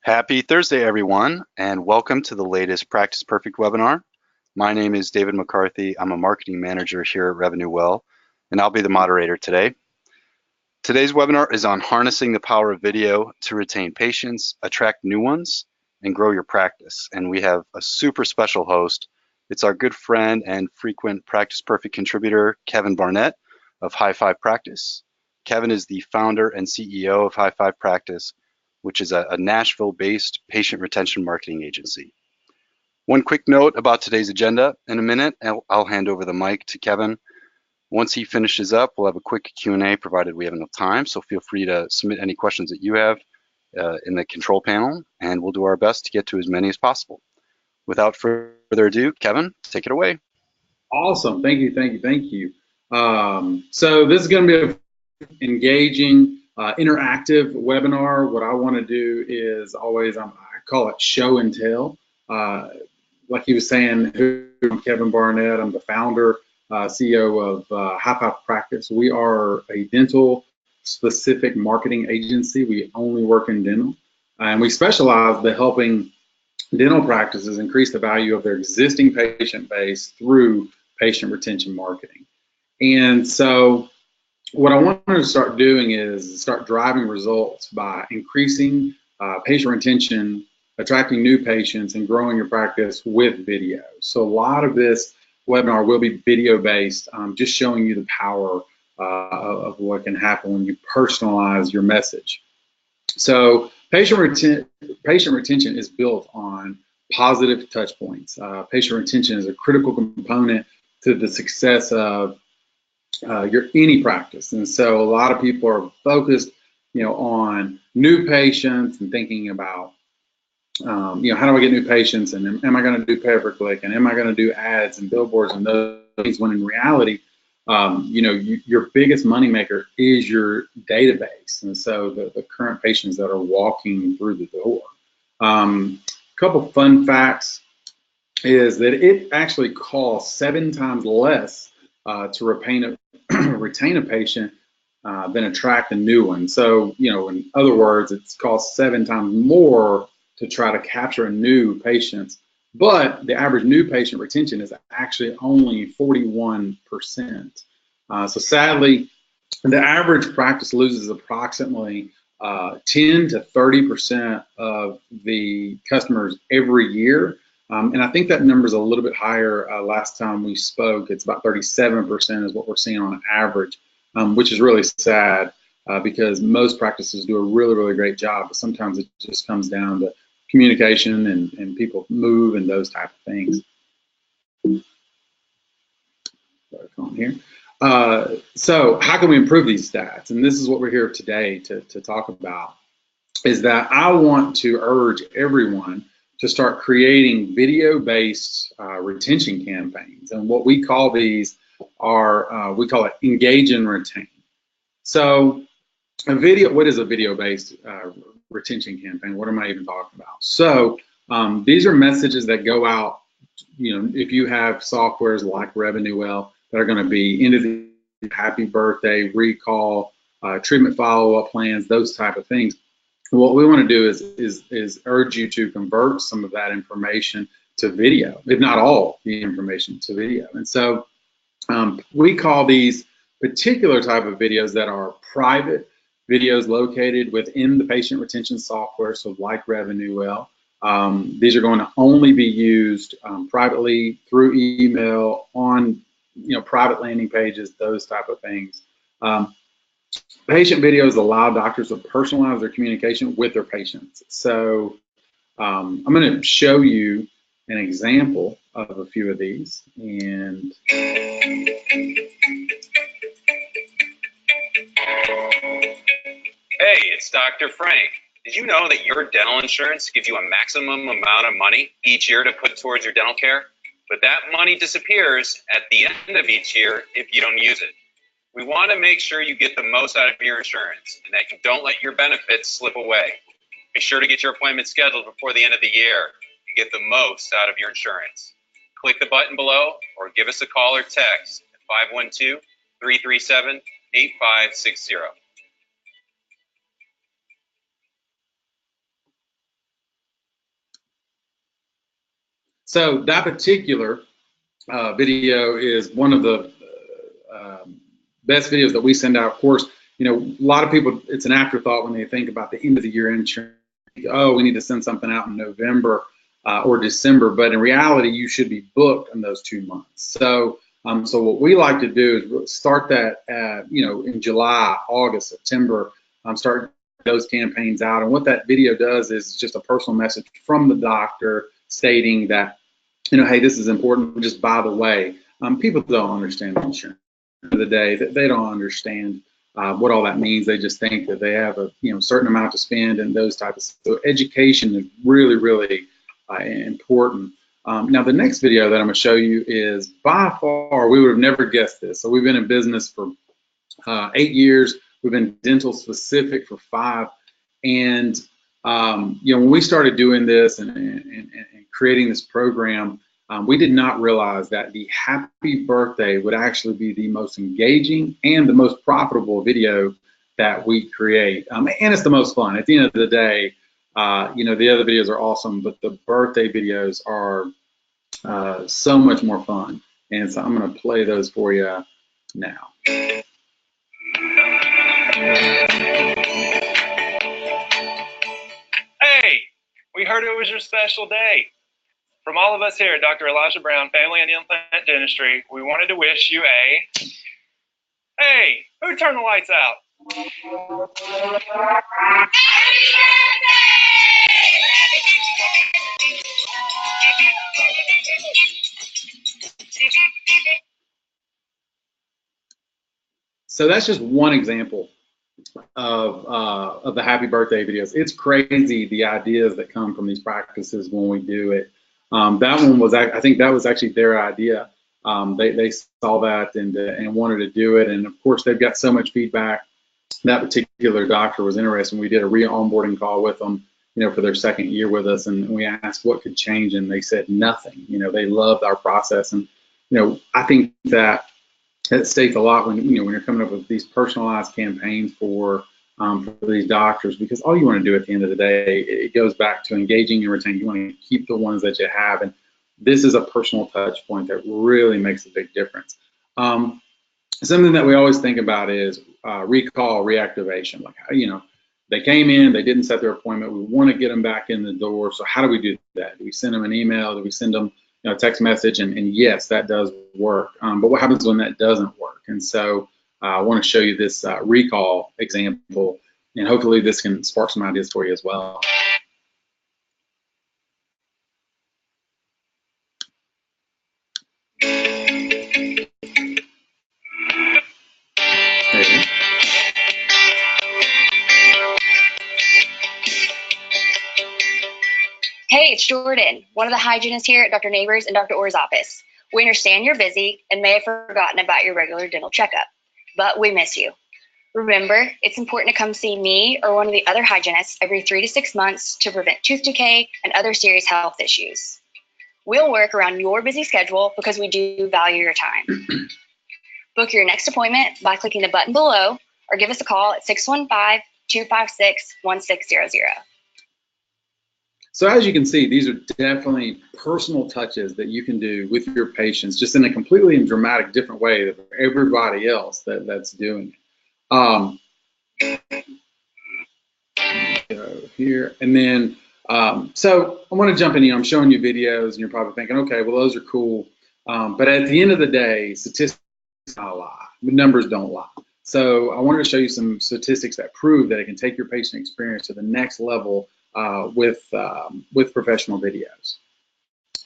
Happy Thursday, everyone, and welcome to the latest Practice Perfect webinar. My name is David McCarthy. I'm a marketing manager here at RevenueWell, and I'll be the moderator today. Today's webinar is on harnessing the power of video to retain patients, attract new ones, and grow your practice. And we have a super special host. It's our good friend and frequent Practice Perfect contributor, Kevin Barnett of High Five Practice. Kevin is the founder and CEO of High Five Practice, which is a Nashville-based patient retention marketing agency. One quick note about today's agenda. In a minute, I'll hand over the mic to Kevin. Once he finishes up, we'll have a quick Q&A provided we have enough time, so feel free to submit any questions that you have in the control panel, and we'll do our best to get to as many as possible. Without further ado, Kevin, take it away. Awesome. Thank you. So this is going to be an engaging, interactive webinar. What I want to do is always, I call it show and tell. Like he was saying, I'm Kevin Barnett. I'm the founder, CEO of High Five Practice. We are a dental-specific marketing agency. We only work in dental, and we specialize in helping dental practices increase the value of their existing patient base through patient retention marketing. And so what I wanted to start doing is start driving results by increasing patient retention, attracting new patients, and growing your practice with video. So a lot of this webinar will be video-based, just showing you the power of what can happen when you personalize your message. So patient retention is built on positive touch points. Patient retention is a critical component to the success of any practice. And so a lot of people are focused, on new patients and thinking about, how do I get new patients, and am I going to do pay-per-click, and am I going to do ads and billboards and those things, when in reality, your biggest moneymaker is your database. And so the current patients that are walking through the door. A couple fun facts is that it actually costs 7 times less to retain a patient than attract a new one. So, in other words, it costs 7 times more to try to capture a new patient, but the average new patient retention is actually only 41%. So sadly, the average practice loses approximately 10 to 30% of the customers every year. And I think that number is a little bit higher. Last time we spoke, it's about 37% is what we're seeing on average, which is really sad because most practices do a really, really great job, but sometimes it just comes down to communication and people move and those type of things. Here. So how can we improve these stats? And this is what we're here today to talk about, is that I want to urge everyone to start creating video-based retention campaigns. And what we call these are, we call it engage and retain. So what is a video-based retention campaign? What am I even talking about? So these are messages that go out, if you have softwares like RevenueWell that are going to be end of the happy birthday, recall, treatment follow-up plans, those type of things. What we want to do is urge you to convert some of that information to video, if not all the information to video. And so we call these particular type of videos that are private videos located within the patient retention software, so like RevenueWell. These are going to only be used privately through email, on private landing pages, those type of things. Patient videos allow doctors to personalize their communication with their patients. So I'm going to show you an example of a few of these. And hey, it's Dr. Frank. Did you know that your dental insurance gives you a maximum amount of money each year to put towards your dental care? But that money disappears at the end of each year if you don't use it. We want to make sure you get the most out of your insurance and that you don't let your benefits slip away. Be sure to get your appointment scheduled before the end of the year to get the most out of your insurance. Click the button below or give us a call or text at 512-337-8560. So that particular video is one of the best videos that we send out. Of course, you know, a lot of people, it's an afterthought when they think about the end of the year insurance. Oh, we need to send something out in November or December, but in reality, you should be booked in those 2 months. So, so what we like to do is start that, you know, in July, August, September, start those campaigns out. And what that video does is just a personal message from the doctor stating that, you know, hey, this is important. Just by the way, people don't understand insurance. At the end of the day, they don't understand what all that means. They just think that they have a, you know, certain amount to spend and those types of. So education is really, really important. Now the next video that I'm going to show you is by far, we would have never guessed this. So we've been in business for 8 years. We've been dental specific for 5. And you know, when we started doing this and creating this program, we did not realize that the happy birthday would actually be the most engaging and the most profitable video that we create. And it's the most fun. At the end of the day, you know, the other videos are awesome, but the birthday videos are so much more fun. And so I'm going to play those for you now. Hey, we heard it was your special day. From all of us here at Dr. Elijah Brown Family and Implant Dentistry, we wanted to wish you a, hey, who turned the lights out? So that's just one example of the happy birthday videos. It's crazy the ideas that come from these practices when we do it. That one was, I think that was actually their idea. They saw that and wanted to do it, and of course they've got so much feedback. That particular doctor was interested. We did a re-onboarding call with them, you know, for their 2nd year with us, and we asked what could change, and they said nothing. You know, they loved our process, and you know, I think that it states a lot when, you know, when you're coming up with these personalized campaigns for these doctors, because all you want to do at the end of the day, it goes back to engaging and retaining. You want to keep the ones that you have, and this is a personal touch point that really makes a big difference. Something that we always think about is recall reactivation. Like, you know, they came in, they didn't set their appointment. We want to get them back in the door. So how do we do that? Do we send them an email? Do we send them, you know, a text message? And yes, that does work. But what happens when that doesn't work? And so I want to show you this recall example, and hopefully this can spark some ideas for you as well. Hey, it's Jordan, one of the hygienists here at Dr. Neighbors and Dr. Orr's office. We understand you're busy and may have forgotten about your regular dental checkup, but we miss you. Remember, it's important to come see me or one of the other hygienists every 3 to 6 months to prevent tooth decay and other serious health issues. We'll work around your busy schedule because we do value your time. Book your next appointment by clicking the button below or give us a call at 615-256-1600. So as you can see, these are definitely personal touches that you can do with your patients, just in a completely and dramatic different way than everybody else that's doing it. Go here, and then so I want to jump in here. I'm showing you videos, and you're probably thinking, okay, well those are cool, but at the end of the day, statistics don't lie. The numbers don't lie. So I wanted to show you some statistics that prove that it can take your patient experience to the next level with professional videos.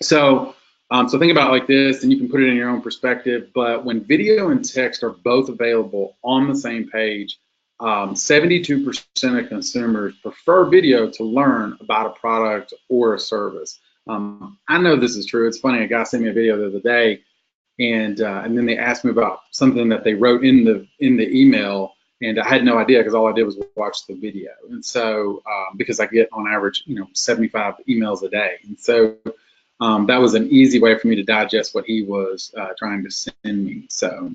So so think about it like this, and you can put it in your own perspective, but when video and text are both available on the same page, 72% of consumers prefer video to learn about a product or a service. I know this is true. It's funny, a guy sent me a video the other day, and then they asked me about something that they wrote in the email, and I had no idea because all I did was watch the video. And so because I get on average, 75 emails a day, and so that was an easy way for me to digest what he was trying to send me. So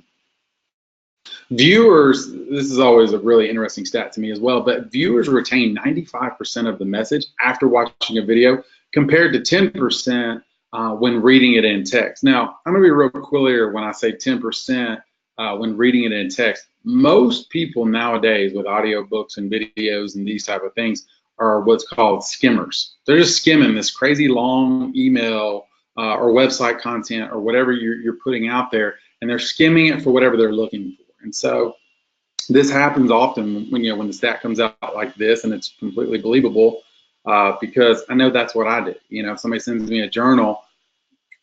viewers, this is always a really interesting stat to me as well, but viewers retain 95% of the message after watching a video, compared to 10% when reading it in text. Now, I'm going to be real clear when I say 10% when reading it in text. Most people nowadays with audiobooks and videos and these type of things are what's called skimmers. They're just skimming this crazy long email or website content or whatever you're putting out there, and they're skimming it for whatever they're looking for. And so this happens often when when the stat comes out like this, and it's completely believable because I know that's what I did. If somebody sends me a journal,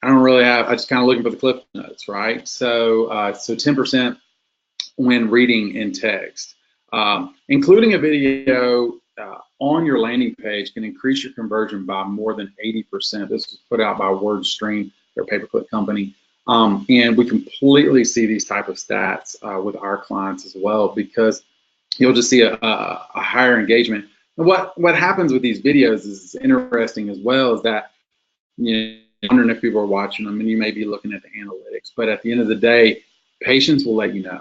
I don't really I just kind of looking for the cliff notes, right? So 10% when reading in text. Including a video on your landing page can increase your conversion by more than 80%. This was put out by WordStream, their pay-per-click company. And we completely see these type of stats with our clients as well, because you'll just see a higher engagement. And what happens with these videos is interesting as well, is that wondering if people are watching them, and you may be looking at the analytics, but at the end of the day, patients will let you know.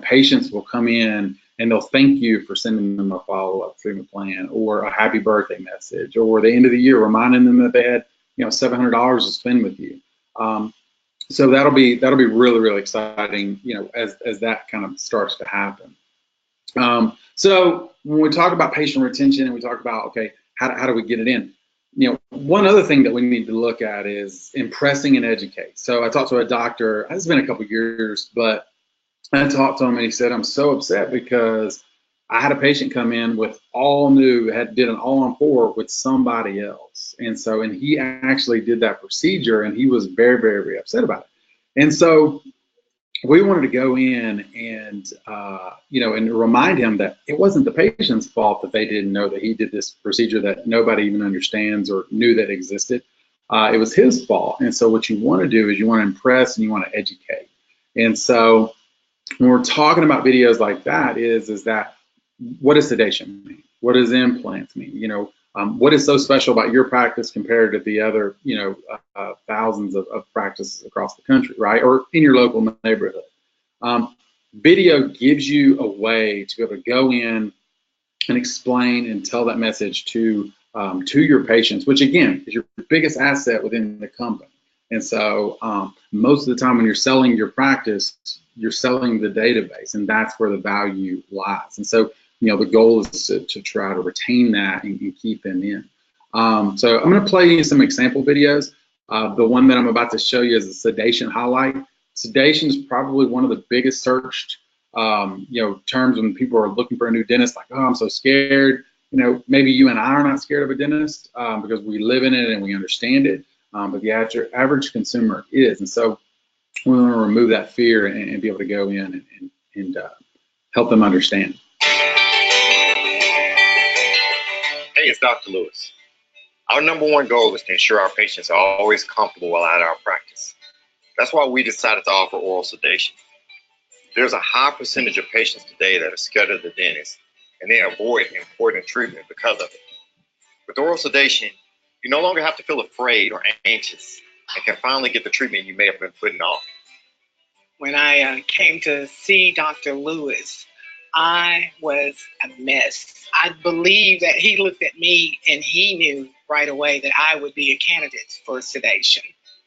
Patients will come in and they'll thank you for sending them a follow-up treatment plan or a happy birthday message, or the end of the year reminding them that they had $700 to spend with you. So that'll be really, really exciting, as that kind of starts to happen. So when we talk about patient retention and we talk about, okay, how do we get it in? One other thing that we need to look at is impressing and educate. So I talked to a doctor, it's been a couple of years, but I talked to him and he said, I'm so upset because I had a patient come in with all new, did an all-on-4 with somebody else. And he actually did that procedure, and he was very, very, very upset about it. And so we wanted to go in and, and remind him that it wasn't the patient's fault that they didn't know that he did this procedure that nobody even understands or knew that existed. It was his fault. And so what you want to do is you want to impress and you want to educate. And so when we're talking about videos like that is that, what does sedation mean? What does implants mean? What is so special about your practice compared to the other, thousands of practices across the country, right? Or in your local neighborhood. Video gives you a way to be able to go in and explain and tell that message to your patients, which again is your biggest asset within the company. And so most of the time when you're selling your practice, you're selling the database, and that's where the value lies. And so, the goal is to try to retain that and keep them in. So I'm going to play you some example videos. The one that I'm about to show you is a sedation highlight. Sedation is probably one of the biggest searched, terms when people are looking for a new dentist, like, oh, I'm so scared. Maybe you and I are not scared of a dentist because we live in it and we understand it, but the average consumer is. And so we want to remove that fear and be able to go in and help them understand. Hey, it's Dr. Lewis. Our number one goal is to ensure our patients are always comfortable while at our practice. That's why we decided to offer oral sedation. There's a high percentage of patients today that are scared of the dentist, and they avoid important treatment because of it. With oral sedation, you no longer have to feel afraid or anxious and can finally get the treatment you may have been putting off. When I came to see Dr. Lewis, I was a mess. I believe that he looked at me and he knew right away that I would be a candidate for sedation.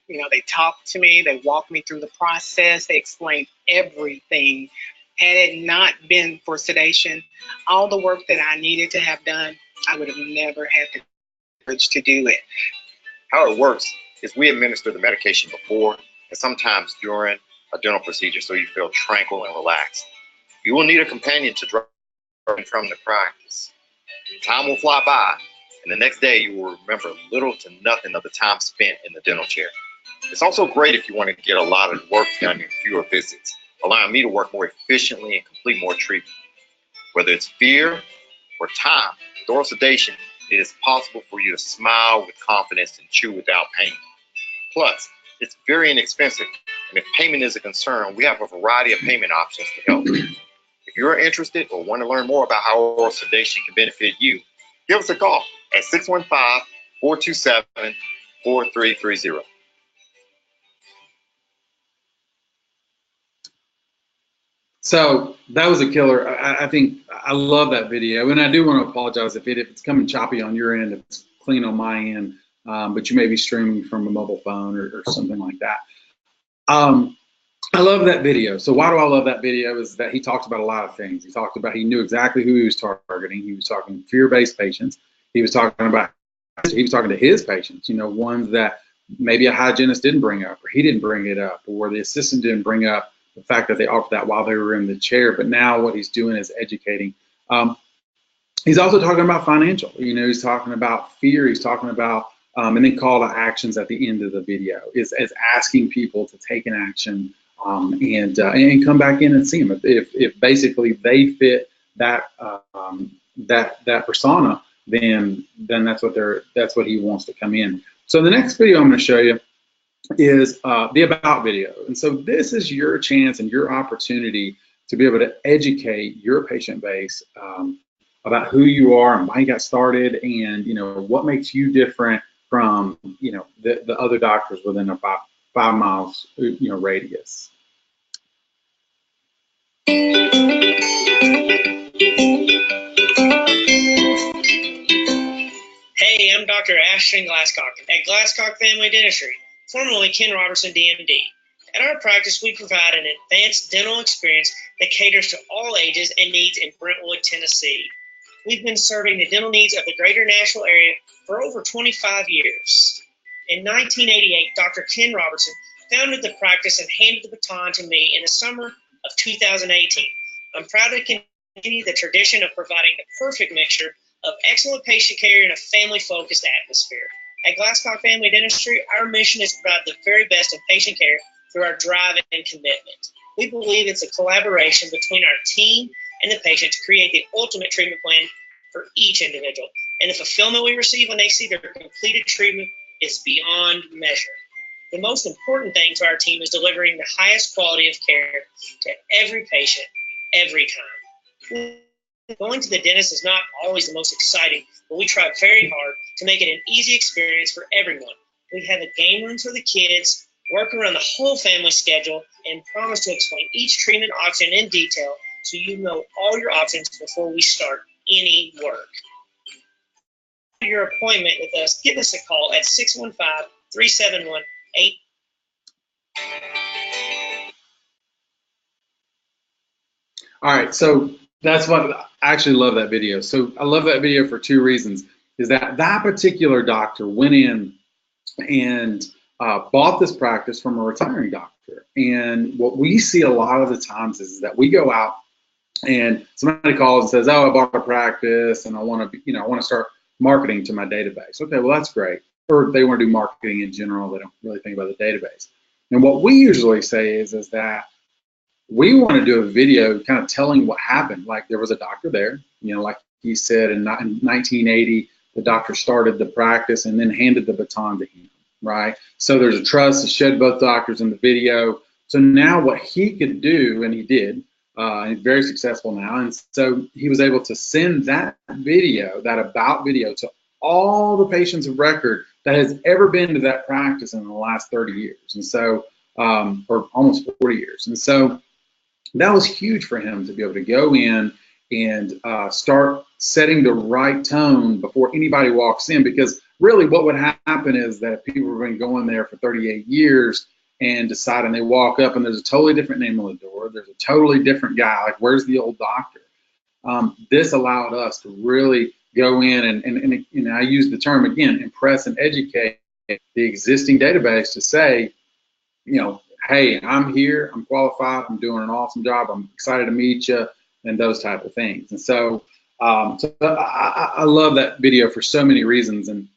They talked to me, they walked me through the process, they explained everything. Had it not been for sedation, all the work that I needed to have done, I would have never had the courage to do it. How it works is we administer the medication before and sometimes during a dental procedure so you feel tranquil and relaxed. You will need a companion to drive from the practice. Time will fly by, and the next day you will remember little to nothing of the time spent in the dental chair. It's also great if you want to get a lot of work done in fewer visits, allowing me to work more efficiently and complete more treatment. Whether it's fear or time, with oral sedation, it is possible for you to smile with confidence and chew without pain. Plus, it's very inexpensive, and if payment is a concern, we have a variety of payment options to help. If you're interested or want to learn more about how oral sedation can benefit you, give us a call at 615-427-4330. So that was a killer. I think I love that video, and I do want to apologize if it's coming choppy on your end, if it's clean on my end. but you may be streaming from a mobile phone or something like that. I love that video. So why do I love that video is that he talked about a lot of things. He talked about, he knew exactly who he was targeting. He was talking fear-based patients. He was talking to his patients, you know, ones that maybe a hygienist didn't bring up, or he didn't bring it up, or the assistant didn't bring up the fact that they offered that while they were in the chair. But now what he's doing is educating. He's also talking about financial, you know, he's talking about fear. He's talking about, and then call to actions at the end of the video is asking people to take an action and come back in and see him. If basically they fit that that persona, then that's what he wants to come in. So the next video I'm going to show you is the about video. And so this is your chance and your opportunity to be able to educate your patient base about who you are and why you got started, and you know what makes you different from the other doctors within a 5 miles radius. Hey, I'm Dr. Ashton Glasscock at Glasscock Family Dentistry, formerly Ken Robertson, DMD. At our practice, we provide an advanced dental experience that caters to all ages and needs in Brentwood, Tennessee. We've been serving the dental needs of the greater Nashville area for over 25 years. In 1988, Dr. Ken Robertson founded the practice and handed the baton to me in the summer of 2018. I'm proud to continue the tradition of providing the perfect mixture of excellent patient care and a family-focused atmosphere. At Glasscock Family Dentistry, our mission is to provide the very best of patient care through our drive and commitment. We believe it's a collaboration between our team and the patient to create the ultimate treatment plan for each individual. And the fulfillment we receive when they see their completed treatment is beyond measure. The most important thing to our team is delivering the highest quality of care to every patient, every time. Going to the dentist is not always the most exciting, but we try very hard to make it an easy experience for everyone. We have a game room for the kids, work around the whole family schedule, and promise to explain each treatment option in detail so you know all your options before we start any work. For your appointment with us, give us a call at 615-371-8. All right, so that's what I actually love that video. So I love that video for 2 reasons. Is that particular doctor went in and bought this practice from a retiring doctor. And what we see a lot of the times is that we go out and somebody calls and says, "Oh, I bought a practice and I want to start marketing to my database." Okay, well that's great. Or they want to do marketing in general. They don't really think about the database. And what we usually say is that we want to do a video kind of telling what happened. Like there was a doctor there, like he said in 1980, the doctor started the practice and then handed the baton to him, right? So there's a trust, it showed both doctors in the video. So now what he could do, and he did, and he's very successful now, and so he was able to send that video, that about video, to all the patients of record that has ever been to that practice in the last 30 years, and so, or almost 40 years. And so that was huge for him to be able to go in and start setting the right tone before anybody walks in, because really what would happen is that people have been going there for 38 years and decide, and they walk up and there's a totally different name on the door, there's a totally different guy, like where's the old doctor? This allowed us to really go in and I use the term again, impress and educate the existing database to say, hey, I'm here, I'm qualified, I'm doing an awesome job, I'm excited to meet you, and those type of things. And so, I love that video for so many reasons. And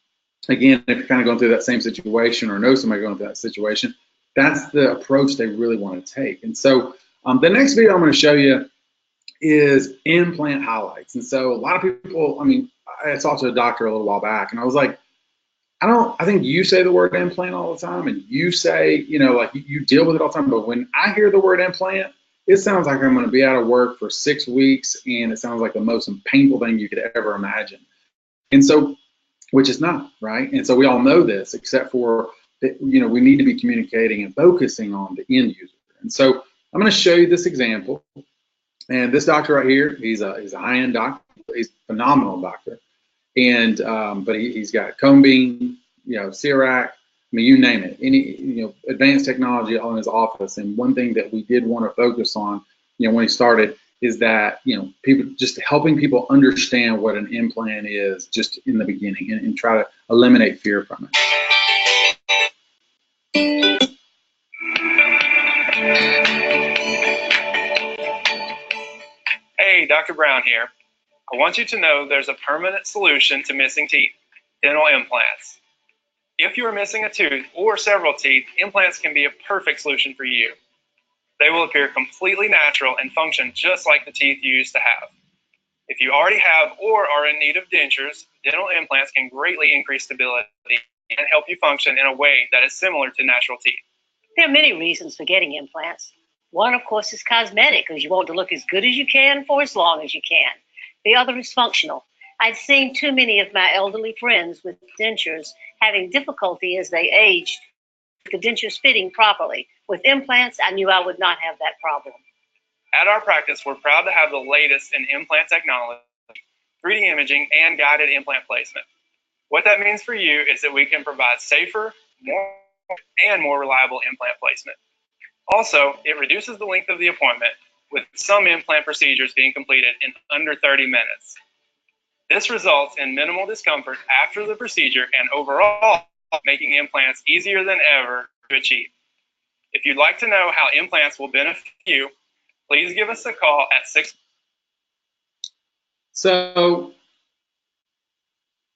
again, if you're kind of going through that same situation or know somebody going through that situation, that's the approach they really want to take. And so the next video I'm going to show you is implant highlights. And so a lot of people, I talked to a doctor a little while back, and I was like, I think you say the word implant all the time, and you say, like you deal with it all the time, but when I hear the word implant, it sounds like I'm going to be out of work for 6 weeks, and it sounds like the most painful thing you could ever imagine. And so, which is not, right? And so we all know this, except for that, we need to be communicating and focusing on the end user. And so I'm going to show you this example. And this doctor right here, he's a high-end doctor. He's a phenomenal doctor. And but he's got cone beam CIRAC, I mean, you name it, any, advanced technology on his office. And one thing that we did want to focus on, when he started, is that, people, just helping people understand what an implant is just in the beginning, and try to eliminate fear from it. Hey, Dr. Brown here. I want you to know there's a permanent solution to missing teeth: dental implants. If you are missing a tooth or several teeth, implants can be a perfect solution for you. They will appear completely natural and function just like the teeth you used to have. If you already have or are in need of dentures, dental implants can greatly increase stability and help you function in a way that is similar to natural teeth. There are many reasons for getting implants. One, of course, is cosmetic, because you want to look as good as you can for as long as you can. The other is functional. I've seen too many of my elderly friends with dentures having difficulty as they aged, with the dentures fitting properly. With implants, I knew I would not have that problem. At our practice, we're proud to have the latest in implant technology, 3D imaging, and guided implant placement. What that means for you is that we can provide safer, more reliable implant placement. Also, it reduces the length of the appointment, with some implant procedures being completed in under 30 minutes. This results in minimal discomfort after the procedure and overall making implants easier than ever to achieve. If you'd like to know how implants will benefit you, please give us a call at 6. So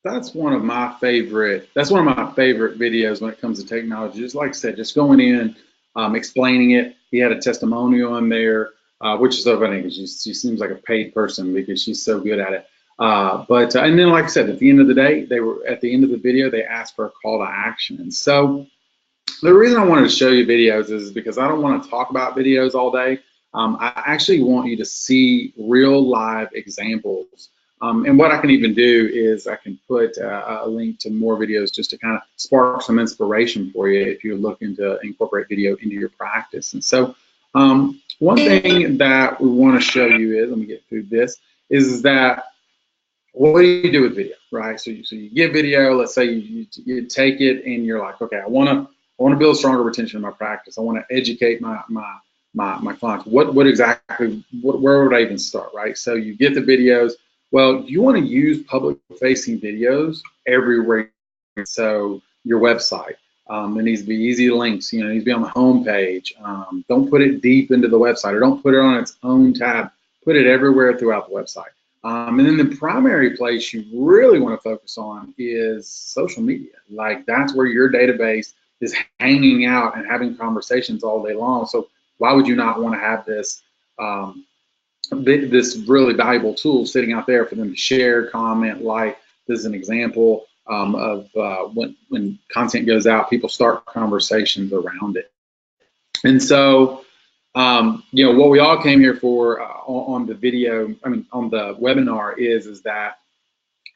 that's one of my favorite videos when it comes to technology. Just like I said, just going in, explaining it. He had a testimonial in there, which is so funny because she seems like a paid person because she's so good at it. And then, like I said, at the end of the day, at the end of the video, they asked for a call to action. And so the reason I wanted to show you videos is because I don't want to talk about videos all day. I actually want you to see real live examples. And what I can even do is I can put a link to more videos just to kind of spark some inspiration for you if you're looking to incorporate video into your practice. And so one thing that we want to show you is, let me get through this, is that what do you do with video, right? So you get video. Let's say you take it and you're like, okay, I want to build stronger retention in my practice. I want to educate my clients. Where would I even start, right? So you get the videos. Well, you want to use public-facing videos everywhere. So your website, it needs to be easy links. It needs to be on the home page. Don't put it deep into the website, or don't put it on its own tab. Put it everywhere throughout the website. And then the primary place you really want to focus on is social media. Like, that's where your database is hanging out and having conversations all day long. So why would you not want to have this this really valuable tool sitting out there for them to share, comment, like? This is an example of when content goes out, people start conversations around it. And so, what we all came here for on the video, on the webinar is that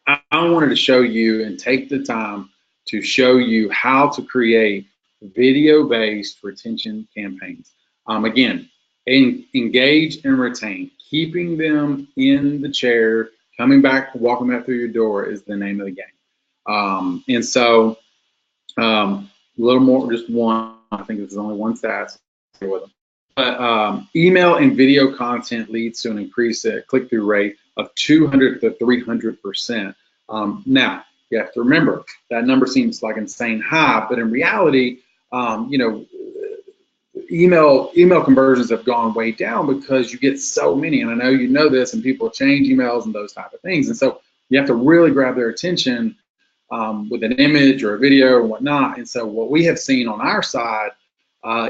I wanted to show you and take the time to show you how to create video-based retention campaigns. Again, engage and retain. Keeping them in the chair, coming back, walking back through your door is the name of the game. And so, a little more, just one. I think this is only one stat with them. But email and video content leads to an increased click-through rate of 200 to 300%. Now, you have to remember that number seems like insane high, but in reality, email conversions have gone way down because you get so many. And I know you know this, and people change emails and those type of things. And so you have to really grab their attention with an image or a video or whatnot. And so what we have seen on our side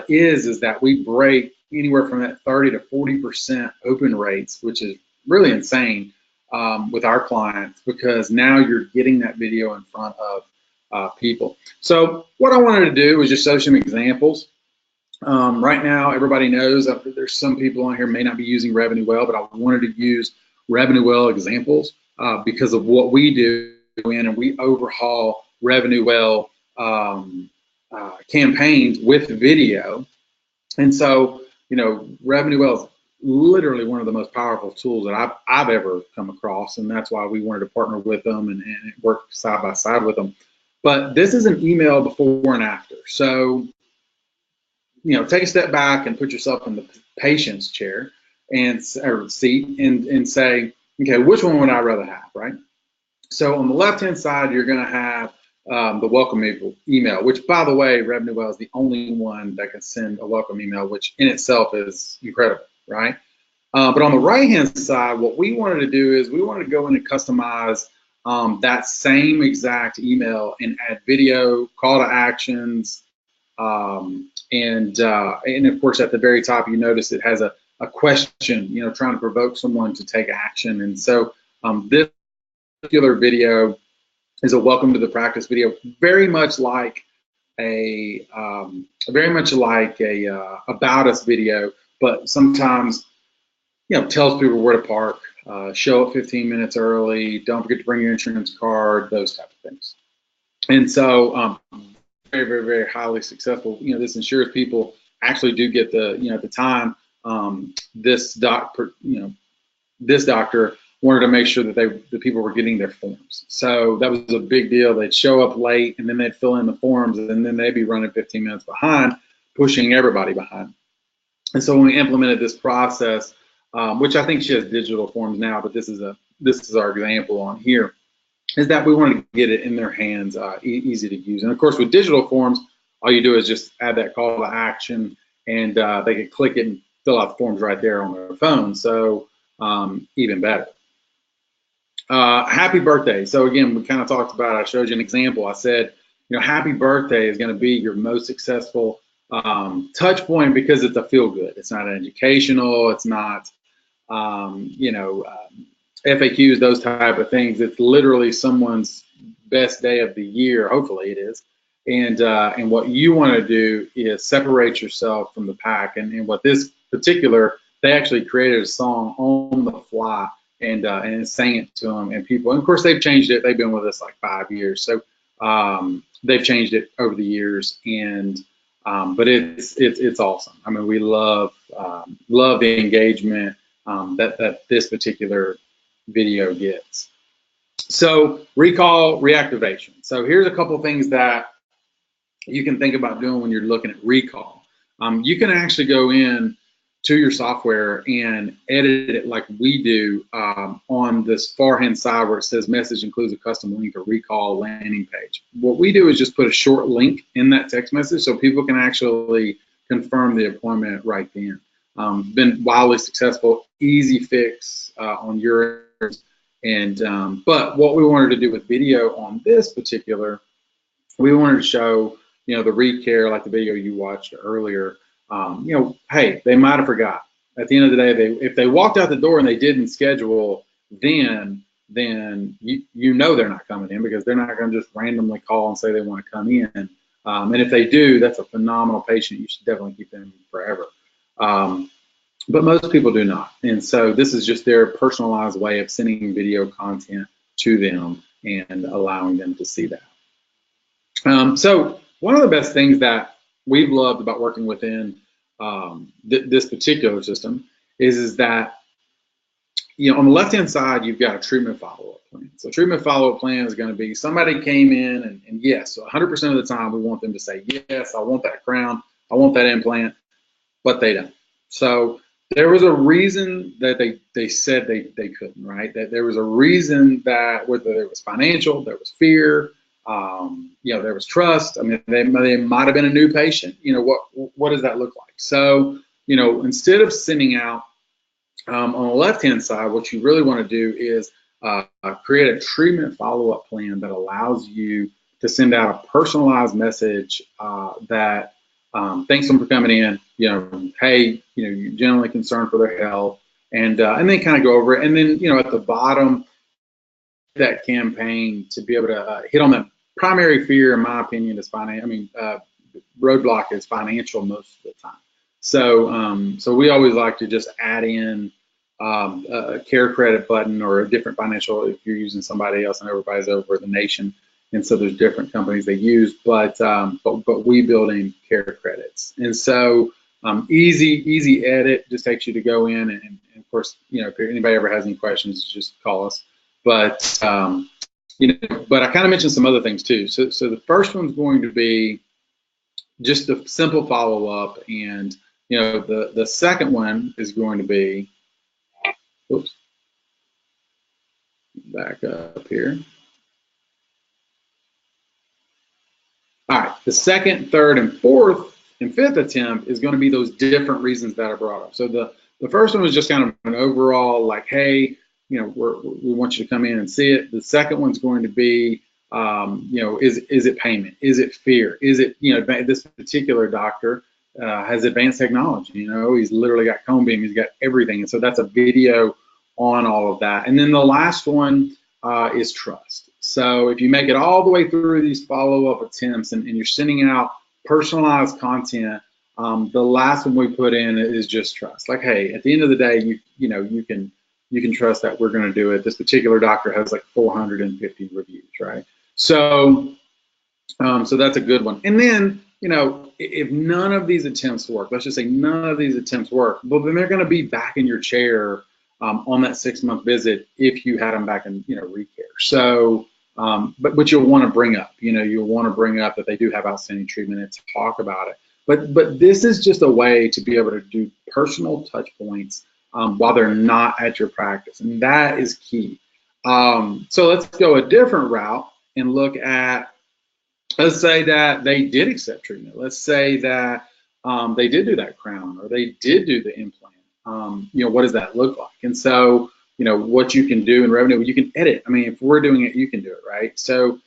is that we break anywhere from that 30 to 40% open rates, which is really insane with our clients, because now you're getting that video in front of people. So what I wanted to do was just show some examples. Right now, everybody knows that there's some people on here may not be using RevenueWell, but I wanted to use RevenueWell examples because of what we do, and we overhaul RevenueWell campaigns with video. And so, RevenueWell is literally one of the most powerful tools that I've ever come across, and that's why we wanted to partner with them and work side by side with them. But this is an email before and after. So, take a step back and put yourself in the patient's chair or seat and say, okay, which one would I rather have, right? So on the left-hand side, you're going to have the welcome email, which, by the way, RevenueWell is the only one that can send a welcome email, which in itself is incredible, right? But on the right-hand side, what we wanted to do is we wanted to go in and customize that same exact email and add video, call to actions, and of course, at the very top, you notice it has a question, trying to provoke someone to take action. And so this particular video is a welcome to the practice video, very much like a about us video, but sometimes tells people where to park, show up 15 minutes early, don't forget to bring your insurance card, those type of things. And so very, very, very highly successful. This ensures people actually do get the, at the time, this doctor wanted to make sure that the people were getting their forms. So that was a big deal. They'd show up late and then they'd fill in the forms and then they'd be running 15 minutes behind, pushing everybody behind. And so when we implemented this process, which I think she has digital forms now, but this is our example on here, is that we wanted to get it in their hands, easy to use. And of course, with digital forms, all you do is just add that call to action, and they can click it and fill out the forms right there on their phone. So even better. Happy birthday. So again, we kind of talked about, I showed you an example. I said, happy birthday is going to be your most successful touch point because it's a feel good. It's not educational. It's not, FAQs, those type of things. It's literally someone's best day of the year. Hopefully it is. And what you want to do is separate yourself from the pack. And what this particular, they actually created a song on the fly and sang it to them and people. And of course they've changed it. They've been with us like 5 years. So they've changed it over the years, and but it's awesome. I mean, we love the engagement that this particular video gets. So recall, reactivation. So here's a couple of things that you can think about doing when you're looking at recall. You can actually go in to your software and edit it like we do on this far hand side where it says message includes a custom link or recall landing page. What we do is just put a short link in that text message so people can actually confirm the appointment right then. Been wildly successful, easy fix on yours. And but what we wanted to do with video on this particular, we wanted to show, the recare, like the video you watched earlier. Hey, they might have forgot. At the end of the day, if they walked out the door and they didn't schedule, then you know they're not coming in, because they're not going to just randomly call and say they want to come in. And if they do, that's a phenomenal patient. You should definitely keep them forever. But most people do not. And so this is just their personalized way of sending video content to them and allowing them to see that. So one of the best things that we've loved about working within this particular system is that, on the left-hand side, you've got a treatment follow-up plan. So treatment follow-up plan is going to be somebody came in and yes, so 100% of the time we want them to say, yes, I want that crown, I want that implant, but they don't. So there was a reason that they said they couldn't, right? That there was a reason that, whether it was financial, there was fear, there was trust. I mean, they might have been a new patient. What does that look like? So, instead of sending out on the left-hand side, what you really want to do is create a treatment follow-up plan that allows you to send out a personalized message that thanks them for coming in. Hey, you're generally concerned for their health, and then kind of go over it. And then, at the bottom, that campaign to be able to hit on that primary fear, in my opinion, is roadblock is financial most of the time. So we always like to just add in a care credit button or a different financial if you're using somebody else, and everybody's over the nation. And so there's different companies they use, but we build in care credits. And so easy edit, just takes you to go in and of course, if anybody ever has any questions, just call us. But But I kind of mentioned some other things too. So the first one's going to be just a simple follow-up, and the second one is going to be, oops, back up here. All right, the second, third, and fourth and fifth attempt is going to be those different reasons that I brought up. So the first one was just kind of an overall, like, hey, we want you to come in and see it. The second one's going to be, is it payment? Is it fear? Is it, this particular doctor has advanced technology. He's literally got cone beam, he's got everything, and so that's a video on all of that. And then the last one is trust. So if you make it all the way through these follow-up attempts and you're sending out personalized content, the last one we put in is just trust. Like, hey, at the end of the day, you can trust that we're going to do it. This particular doctor has like 450 reviews, right? So that's a good one. And then, if none of these attempts work, let's just say none of these attempts work, well, then they're going to be back in your chair on that 6-month visit if you had them back in, recare. So, but you'll want to bring up, you'll want to bring up that they do have outstanding treatment and talk about it. But this is just a way to be able to do personal touch points while they're not at your practice, and that is key. So let's go a different route and look at, let's say that they did accept treatment. Let's say that they did do that crown, or they did do the implant. What does that look like? And so, what you can do in Revenue, you can edit. I mean, if we're doing it, you can do it, right? So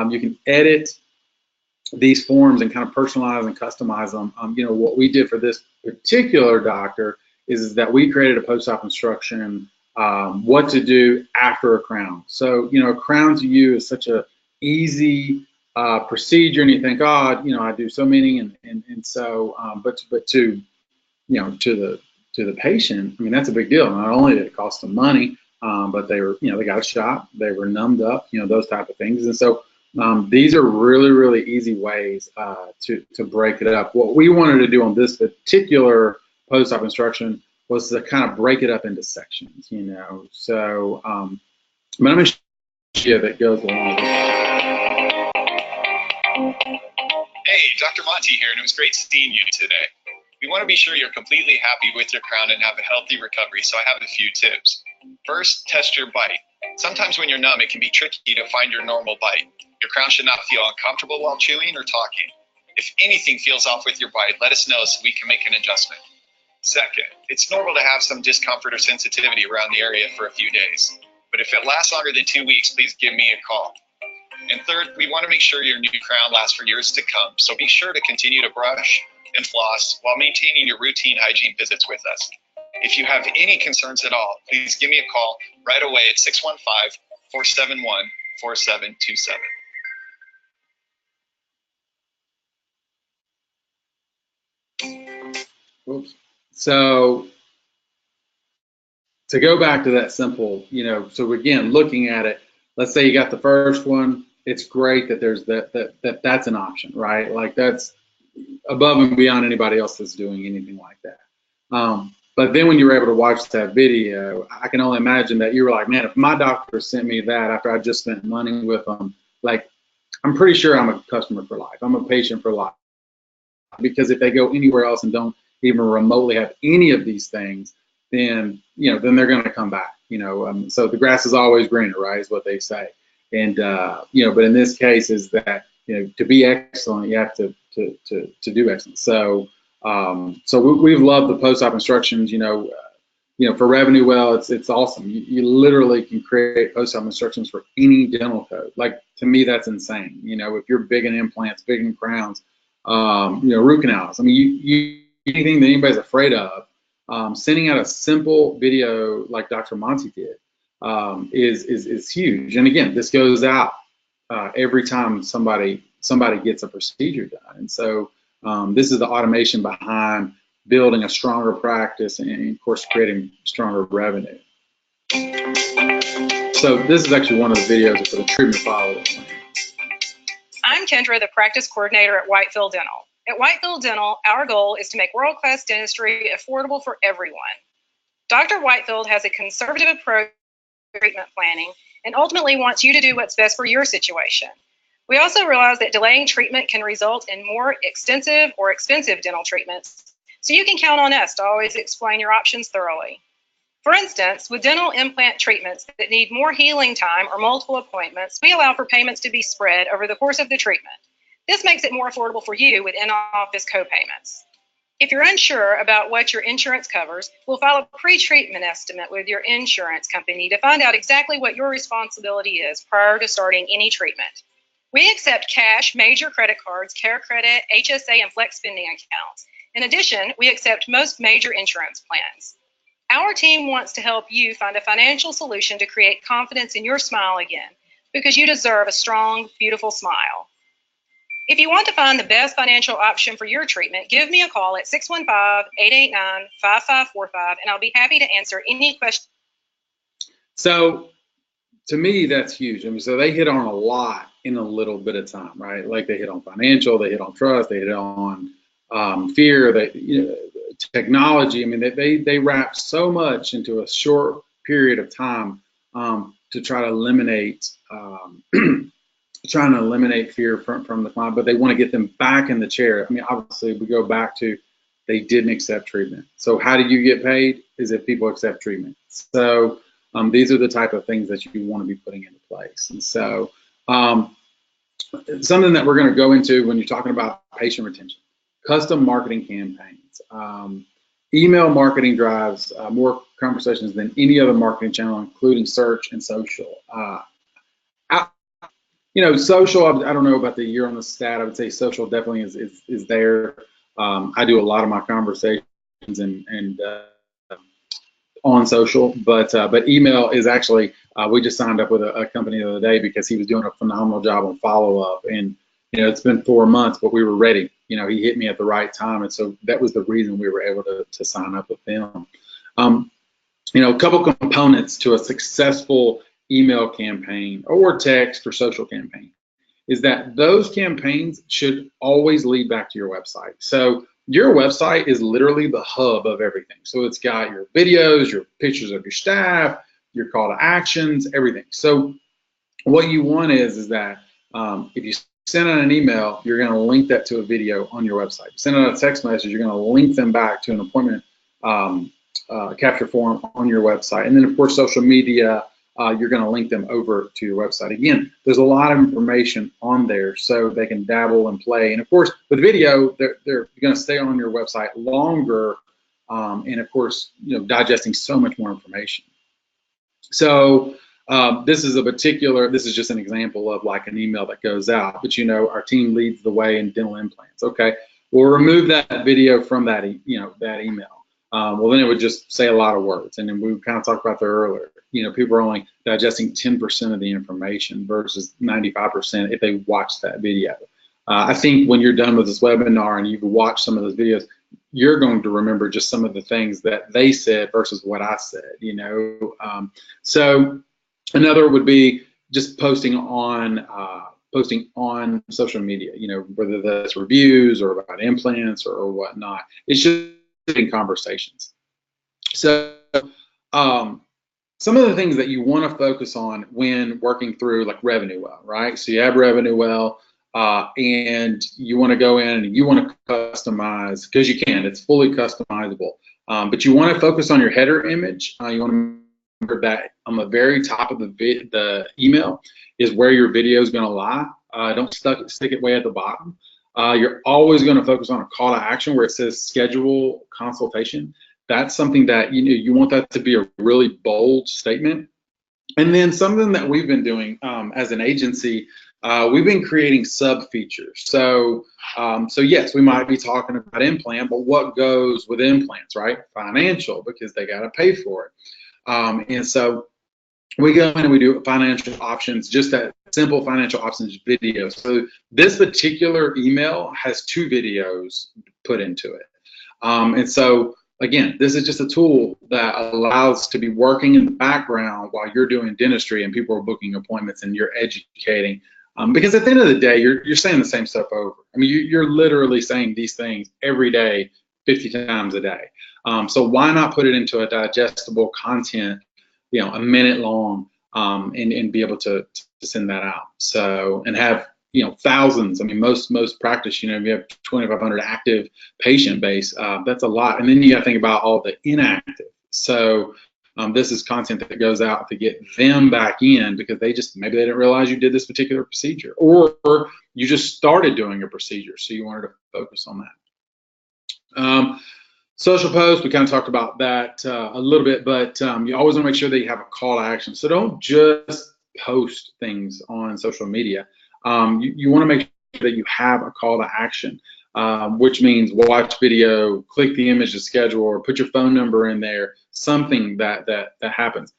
you can edit these forms and kind of personalize and customize them. What we did for this particular doctor is that we created a post-op instruction, what to do after a crown. So, a crown to you is such a easy procedure, and you think, oh, I do so many, and so, but to the patient, I mean, that's a big deal. Not only did it cost them money, but they were, they got a shot, they were numbed up, those type of things. And so these are really, really easy ways to break it up. What we wanted to do on this particular post-op instruction was to kind of break it up into sections, So, but I'm going to show you that goes along with it. Hey, Dr. Monty here, and it was great seeing you today. We want to be sure you're completely happy with your crown and have a healthy recovery, so I have a few tips. First, test your bite. Sometimes when you're numb, it can be tricky to find your normal bite. Your crown should not feel uncomfortable while chewing or talking. If anything feels off with your bite, let us know so we can make an adjustment. Second, it's normal to have some discomfort or sensitivity around the area for a few days. But if it lasts longer than 2 weeks, please give me a call. And third, we want to make sure your new crown lasts for years to come, so be sure to continue to brush and floss while maintaining your routine hygiene visits with us. If you have any concerns at all, please give me a call right away at 615-471-4727. Oops. So to go back to that simple, so again, looking at it, let's say you got the first one, it's great that there's that's an option, right? Like that's above and beyond anybody else that's doing anything like that. But then when you were able to watch that video, I can only imagine that you were like, man, if my doctor sent me that after I just spent money with them, like, I'm pretty sure I'm a customer for life. I'm a patient for life. Because if they go anywhere else and don't even remotely have any of these things, then, then they're going to come back, so the grass is always greener, right, is what they say. And, but in this case is that, to be excellent, you have to do excellent. So, we've loved the post-op instructions, for RevenueWell, it's awesome. You literally can create post-op instructions for any dental code. Like, to me, that's insane. If you're big in implants, big in crowns, root canals, I mean, anything that anybody's afraid of, sending out a simple video like Dr. Monty did is huge. And again, this goes out every time somebody gets a procedure done. And so this is the automation behind building a stronger practice and, of course, creating stronger revenue. So this is actually one of the videos for the treatment follow-up plan. I'm Kendra, the practice coordinator at Whitefield Dental. At Whitefield Dental, our goal is to make world-class dentistry affordable for everyone. Dr. Whitefield has a conservative approach to treatment planning and ultimately wants you to do what's best for your situation. We also realize that delaying treatment can result in more extensive or expensive dental treatments, so you can count on us to always explain your options thoroughly. For instance, with dental implant treatments that need more healing time or multiple appointments, we allow for payments to be spread over the course of the treatment. This makes it more affordable for you with in-office co-payments. If you're unsure about what your insurance covers, we'll file a pre-treatment estimate with your insurance company to find out exactly what your responsibility is prior to starting any treatment. We accept cash, major credit cards, Care Credit, HSA, and flex spending accounts. In addition, we accept most major insurance plans. Our team wants to help you find a financial solution to create confidence in your smile again, because you deserve a strong, beautiful smile. If you want to find the best financial option for your treatment, give me a call at 615-889-5545, and I'll be happy to answer any questions. So to me, that's huge. I mean, so they hit on a lot in a little bit of time, right? Like they hit on financial, they hit on trust, they hit on fear, technology. I mean, they wrap so much into a short period of time to try to eliminate fear from the client, but they want to get them back in the chair. I mean, obviously, we go back to they didn't accept treatment. So how do you get paid? Is if people accept treatment. So these are the type of things that you want to be putting into place. And so something that we're going to go into when you're talking about patient retention, custom marketing campaigns. Email marketing drives more conversations than any other marketing channel, including search and social. Social, I don't know about the year on the stat. I would say social definitely is there. I do a lot of my conversations and on social, but email is actually, we just signed up with a company the other day because he was doing a phenomenal job on follow-up, and it's been 4 months, but we were ready. He hit me at the right time, and so that was the reason we were able to sign up with them. A couple components to a successful email campaign or text or social campaign is that those campaigns should always lead back to your website. So your website is literally the hub of everything. So it's got your videos, your pictures of your staff, your call to actions, everything. So what you want is that if you send out an email, you're going to link that to a video on your website. Send out a text message, you're going to link them back to an appointment capture form on your website. And then, of course, social media, you're going to link them over to your website. Again, there's a lot of information on there so they can dabble and play. And, of course, with video, they're going to stay on your website longer and, of course, digesting so much more information. So this is just an example of like an email that goes out, but our team leads the way in dental implants. Okay, we'll remove that video from that email. Well, then it would just say a lot of words, and then we kind of talked about that earlier. People are only digesting 10% of the information versus 95% if they watch that video. I think when you're done with this webinar and you've watched some of those videos, you're going to remember just some of the things that they said versus what I said. So another would be just posting on social media. Whether that's reviews or about implants or whatnot. It's just in conversations. So some of the things that you want to focus on when working through like RevenueWell, right? So you have RevenueWell and you want to go in and you want to customize, because you can, it's fully customizable. But you want to focus on your header image. You want to remember that on the very top of the email is where your video is going to lie. Don't stick it way at the bottom. You're always going to focus on a call to action where it says schedule consultation. That's something that you want that to be a really bold statement. And then something that we've been doing as an agency, we've been creating sub features. So yes, we might be talking about implant, but what goes with implants, right? Financial, because they got to pay for it. And so we go in and we do financial options, just that simple financial options video. So this particular email has 2 videos put into it. And so again, this is just a tool that allows to be working in the background while you're doing dentistry and people are booking appointments and you're educating. Because at the end of the day, you're saying the same stuff over. I mean, you're literally saying these things every day, 50 times a day. So why not put it into a digestible content, a minute long, and be able to send that out. So, and have, you know, thousands. I mean, most practice, you know, if you have 2,500 active patient base, that's a lot. And then you got to think about all the inactive. So this is content that goes out to get them back in because maybe they didn't realize you did this particular procedure, or you just started doing a procedure, so you wanted to focus on that. Social posts, we kind of talked about that a little bit, but you always want to make sure that you have a call to action. So don't just post things on social media. You want to make sure that you have a call to action, which means watch video, click the image to schedule, or put your phone number in there, something that happens.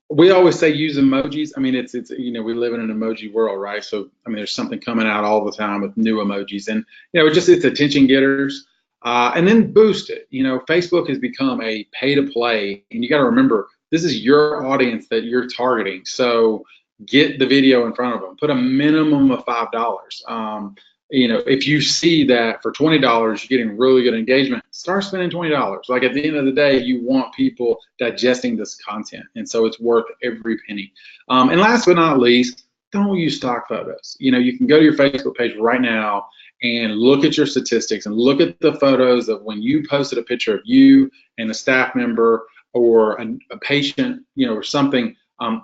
We always say use emojis. I mean, it's you know, we live in an emoji world, right? So I mean, there's something coming out all the time with new emojis, and you know, it's attention getters. And then boost it. You know, Facebook has become a pay to play, and you got to remember this is your audience that you're targeting. So get the video in front of them. Put a minimum of $5. You know, if you see that for $20 you're getting really good engagement, start spending $20. Like at the end of the day, you want people digesting this content, and so it's worth every penny. And last but not least, don't use stock photos. You know, you can go to your Facebook page right now and look at your statistics and look at the photos of when you posted a picture of you and a staff member or a patient, you know, or something.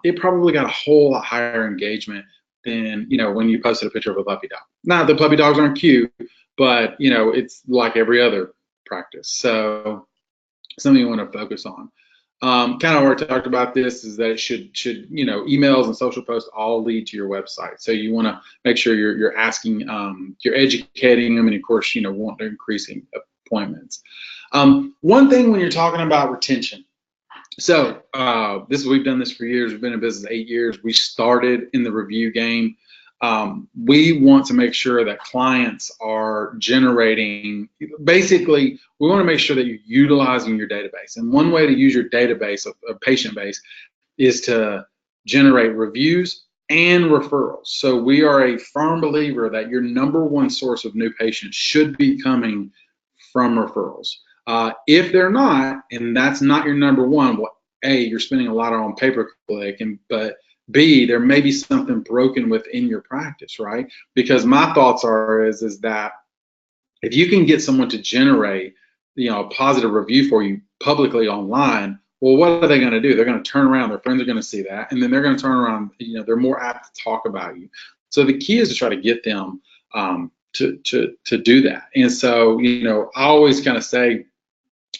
It probably got a whole lot higher engagement than, you know, when you posted a picture of a puppy dog. Not that puppy dogs aren't cute, but, you know, it's like every other practice. So something you want to focus on. Kind of already talked about this, is that it should, you know, emails and social posts all lead to your website. So you want to make sure you're asking, you're educating them, and of course, you know, want to increasing appointments. One thing when you're talking about retention. So we've done this for years. We've been in business 8 years. We started in the review game. We want to make sure that clients are generating, basically, we want to make sure that you're utilizing your database. And one way to use your database, a patient base, is to generate reviews and referrals. So we are a firm believer that your #1 source of new patients should be coming from referrals. If they're not, and that's not your #1, well, A, you're spending a lot on pay-per-click, but B, there may be something broken within your practice, right? Because my thoughts is that if you can get someone to generate, you know, a positive review for you publicly online, well, what are they going to do? They're going to turn around. Their friends are going to see that, and then they're going to turn around. You know, they're more apt to talk about you. So the key is to try to get them to do that. And so, you know, I always kind of say,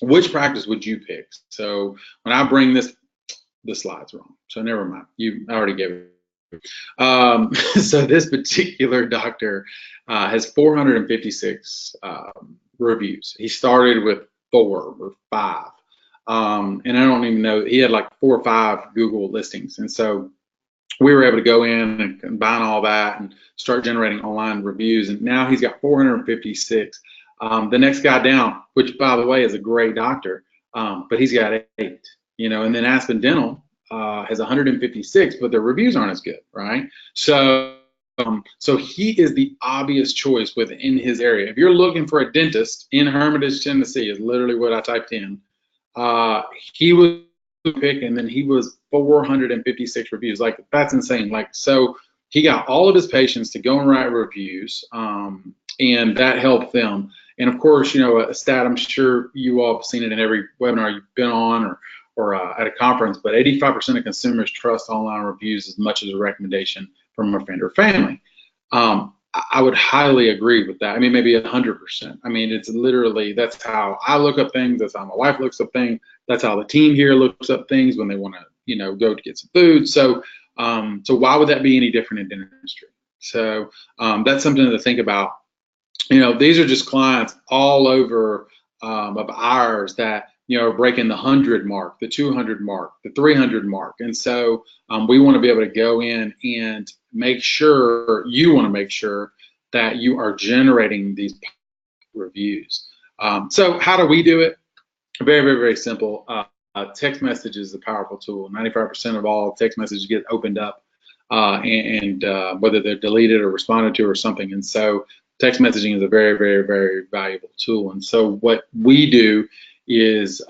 which practice would you pick? So when I bring this, the slide's wrong. So never mind. I already gave it. So this particular doctor has 456 reviews. He started with 4 or 5. And I don't even know, he had like 4 or 5 Google listings. And so we were able to go in and combine all that and start generating online reviews. And now he's got 456. The next guy down, which by the way is a great doctor, but he's got 8, you know, and then Aspen Dental has 156, but their reviews aren't as good, right? So he is the obvious choice within his area. If you're looking for a dentist in Hermitage, Tennessee, is literally what I typed in. He was picked, and then he was 456 reviews. Like, that's insane. Like, so he got all of his patients to go and write reviews, and that helped them. And of course, you know, a stat, I'm sure you all have seen it in every webinar you've been on or at a conference, but 85% of consumers trust online reviews as much as a recommendation from a friend or family. I would highly agree with that. I mean, maybe 100%. I mean, it's literally, that's how I look up things. That's how my wife looks up things. That's how the team here looks up things when they want to, you know, go to get some food. So why would that be any different in dentistry? So that's something to think about. You know, these are just clients all over of ours that, you know, are breaking the 100 mark, the 200 mark, the 300 mark. And so we want to be able to go in and make sure, you want to make sure that you are generating these reviews. So how do we do it? Very, very, very simple. Text message is a powerful tool. 95% of all text messages get opened up, and whether they're deleted or responded to or something. And so text messaging is a very, very, very valuable tool. And so what we do is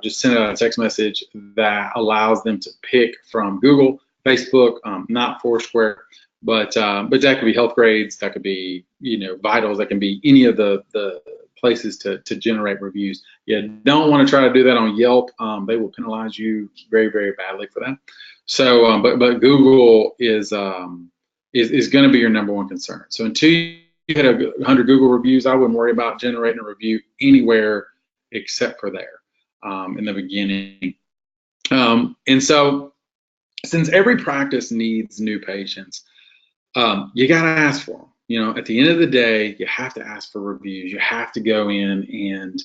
just send out a text message that allows them to pick from Google, Facebook, not Foursquare, but that could be health grades, that could be, you know, vitals, that can be any of the places to generate reviews. You don't want to try to do that on Yelp. They will penalize you very, very badly for that. So, but Google is going to be your number one concern. So until you get 100 Google reviews, I wouldn't worry about generating a review anywhere except for there in the beginning. And so, since every practice needs new patients, you got to ask for them. You know, at the end of the day, you have to ask for reviews. You have to go in and,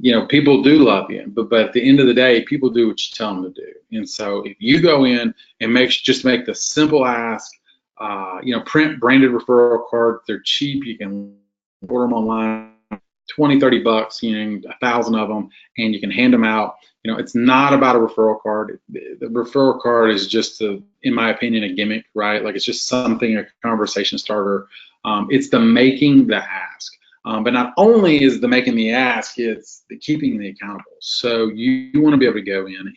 you know, people do love you, but at the end of the day, people do what you tell them to do. And so if you go in and just make the simple ask, you know, print branded referral cards. They're cheap. You can order them online, 20, 30 bucks, you know, 1,000 of them, and you can hand them out. You know, it's not about a referral card. The referral card is just, in my opinion, a gimmick, right? Like, it's just something, a conversation starter. It's the making the ask. But not only is the making the ask, it's the keeping the accountable. So you want to be able to go in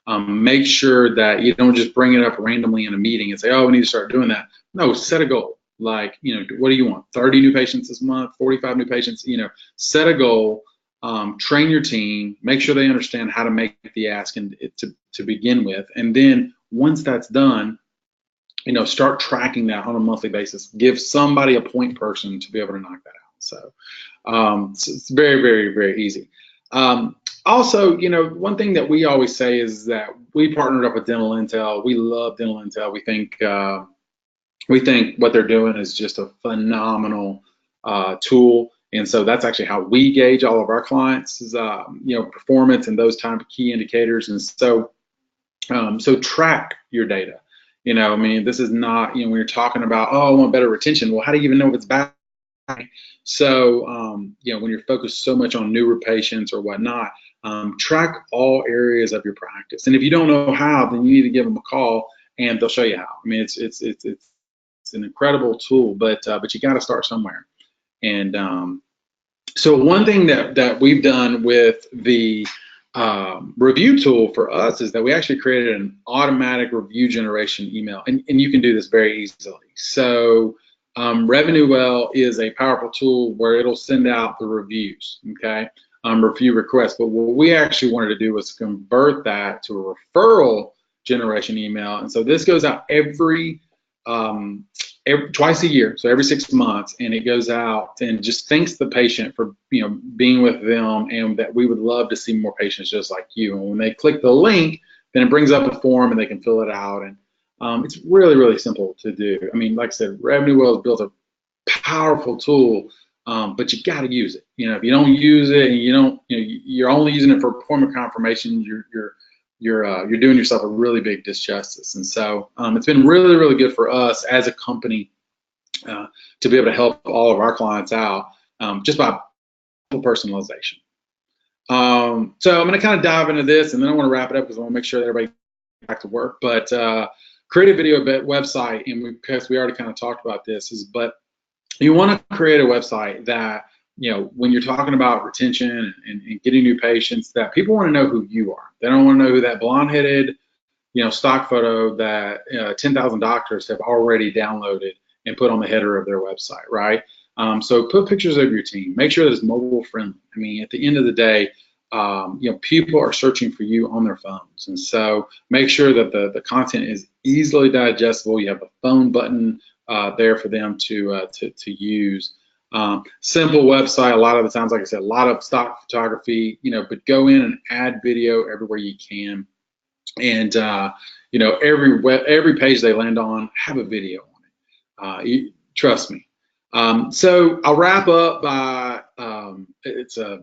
and make sure that you don't just bring it up randomly in a meeting and say, oh, we need to start doing that. No, set a goal. Like, you know, what do you want? 30 new patients this month, 45 new patients, you know, set a goal. Train your team, make sure they understand how to make the ask and to begin with. And then once that's done, you know, start tracking that on a monthly basis. Give somebody a point person to be able to knock that out. So it's very, very, very easy. Also, you know, one thing that we always say is that we partnered up with Dental Intel. We love Dental Intel. We think what they're doing is just a phenomenal tool. And so that's actually how we gauge all of our clients' you know, performance and those type of key indicators. And so, so track your data. You know, I mean, this is not, you know, when you're talking about, oh, I want better retention. Well, how do you even know if it's bad? So, you know, when you're focused so much on newer patients or whatnot, track all areas of your practice. And if you don't know how, then you need to give them a call and they'll show you how. I mean, it's an incredible tool, but you got to start somewhere. And so one thing that we've done with the review tool for us is that we actually created an automatic review generation email, and you can do this very easily. So RevenueWell is a powerful tool where it'll send out the reviews, okay, review requests. But what we actually wanted to do was convert that to a referral generation email, and so this goes out twice a year, so every 6 months, and it goes out and just thanks the patient for, you know, being with them, and that we would love to see more patients just like you. And when they click the link, then it brings up a form and they can fill it out, and it's really, really simple to do. I mean, like I said, RevenueWell has built a powerful tool, but you got to use it. You know, if you don't use it and you don't, you know, you're only using it for appointment confirmation, you're doing yourself a really big disjustice. And so it's been really, really good for us as a company to be able to help all of our clients out just by personalization. So I'm going to kind of dive into this, and then I want to wrap it up because I want to make sure that everybody gets back to work. But create a video website, and because we already kind of talked about this, but you want to create a website that, you know, when you're talking about retention and getting new patients, that people want to know who you are. They don't want to know who that blonde-headed, you know, stock photo that 10,000 doctors have already downloaded and put on the header of their website, right? So put pictures of your team. Make sure that it's mobile friendly. I mean, at the end of the day, you know, people are searching for you on their phones, and so make sure that the content is easily digestible. You have a phone button there for them to use. Simple website. A lot of the times, like I said, a lot of stock photography, you know, but go in and add video everywhere you can. And, you know, every page they land on, have a video on it. Trust me. So I'll wrap up by, it's a,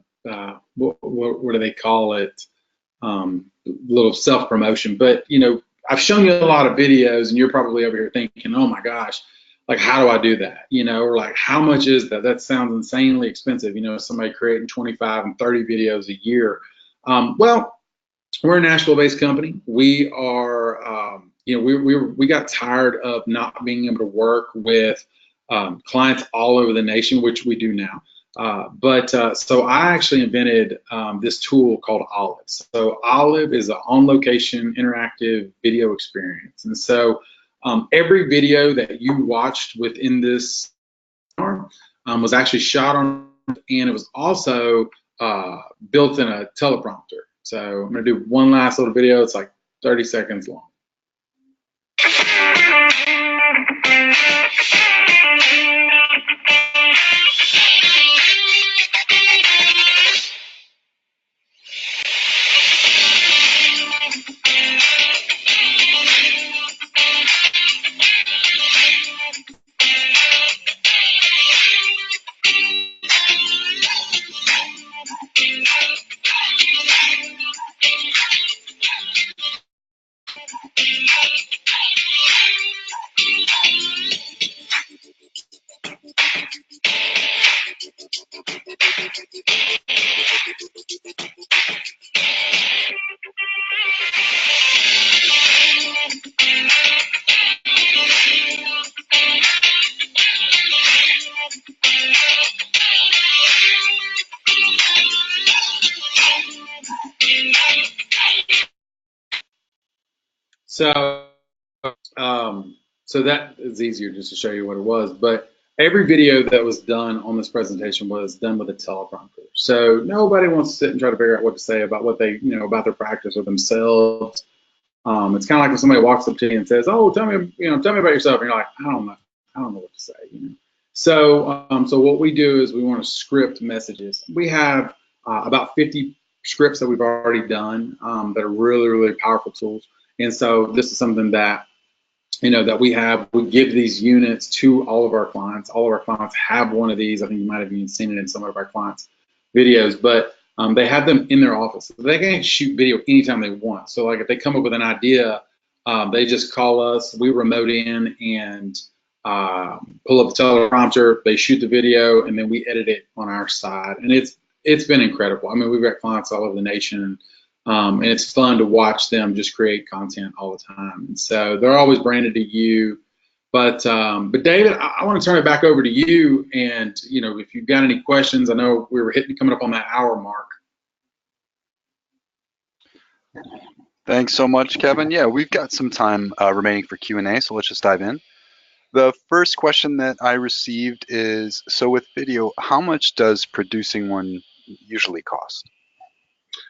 what do they call it? Little self-promotion. But, you know, I've shown you a lot of videos, and you're probably over here thinking, oh my gosh, like, how do I do that? You know, or like, how much is that? That sounds insanely expensive. You know, somebody creating 25 and 30 videos a year. Well, we're a Nashville-based company. We are, you know, we got tired of not being able to work with clients all over the nation, which we do now. So I actually invented this tool called Olive. So Olive is an on-location interactive video experience. And so every video that you watched within this was actually shot on, and it was also built in a teleprompter. So I'm going to do one last little video. It's like 30 seconds long. So that is easier just to show you what it was. But every video that was done on this presentation was done with a teleprompter. So nobody wants to sit and try to figure out what to say about what they, about their practice or themselves. It's kind of like when somebody walks up to you and says, "Oh, tell me about yourself," and you're like, "I don't know what to say." So what we do is we want to script messages. We have about 50 scripts that we've already done that are really, really powerful tools. And so this is something that that we give these units to all of our clients. All of our clients have one of these. I think you might have even seen it in some of our clients' videos, but they have them in their office. They can shoot video anytime they want. So like if they come up with an idea, they just call us, we remote in and pull up the teleprompter, they shoot the video, and then we edit it on our side. And it's been incredible. I mean, we've got clients all over the nation. And it's fun to watch them just create content all the time. And so they're always branded to you. But David, I want to turn it back over to you. And if you've got any questions, I know we were coming up on that hour mark. Thanks so much, Kevin. Yeah, we've got some time remaining for Q&A, so let's just dive in. The first question that I received is, so with video, how much does producing one usually cost?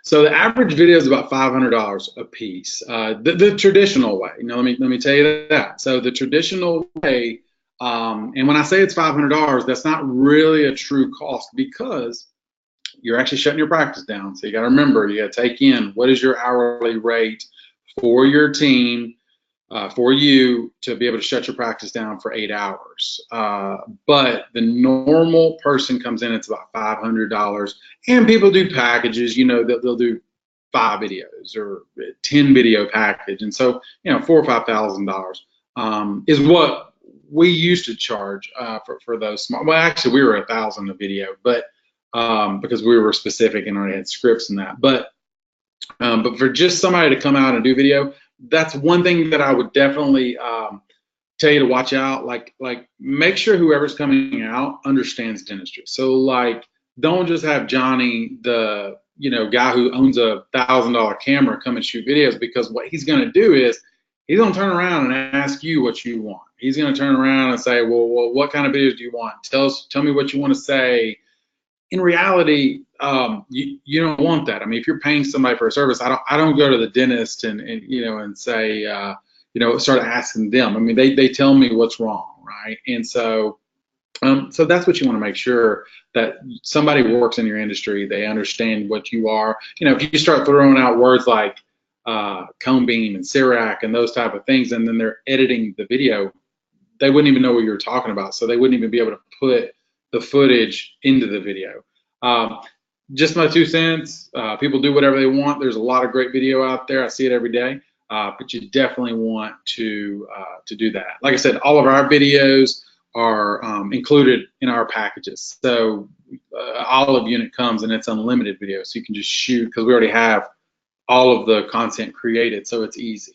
So the average video is about $500 a piece. The traditional way, let me tell you that. So the traditional way, and when I say it's $500, that's not really a true cost because you're actually shutting your practice down. So you got to remember, you got to take in what is your hourly rate for your team, for you to be able to shut your practice down for 8 hours. But the normal person comes in, it's about $500. And people do packages, they'll do 5 videos or 10 video package. And so, $4,000 or $5,000 is what we used to charge for those small. Well, actually, we were $1,000 a video, but because we were specific and already had scripts and that. But for just somebody to come out and do video, that's one thing that I would definitely tell you to watch out. Like make sure whoever's coming out understands dentistry. So like, don't just have Johnny, the guy who owns a $1,000 camera, come and shoot videos, because what he's going to do is he's going to turn around and ask you what you want. He's going to turn around and say, well, what kind of videos do you want? Tell me what you want to say. In reality, you don't want that. I mean, if you're paying somebody for a service, I don't go to the dentist and say, start asking them. I mean, they tell me what's wrong, right? And so that's what you want to make sure, that somebody works in your industry, they understand what you are. If you start throwing out words like cone beam and CIRAC and those type of things, and then they're editing the video, they wouldn't even know what you were talking about. So they wouldn't even be able to put the footage into the video. Just my 2 cents. People do whatever they want. There's a lot of great video out there. I see it every day. But you definitely want to do that. Like I said, all of our videos are included in our packages. So Olive unit comes and it's unlimited video, so you can just shoot, because we already have all of the content created, so it's easy.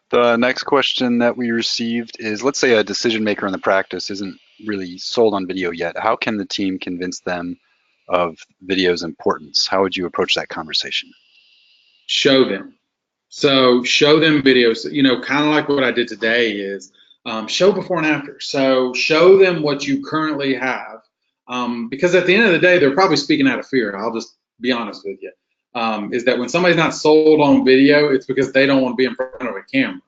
The next question that we received is, let's say a decision maker in the practice isn't really sold on video yet, how can the team convince them of video's importance? How would you approach that conversation? Show them. So show them videos, you know, kind of like what I did today is show before and after. So show them what you currently have, because at the end of the day, they're probably speaking out of fear. I'll just be honest with you, is that when somebody's not sold on video, it's because they don't want to be in front of a camera.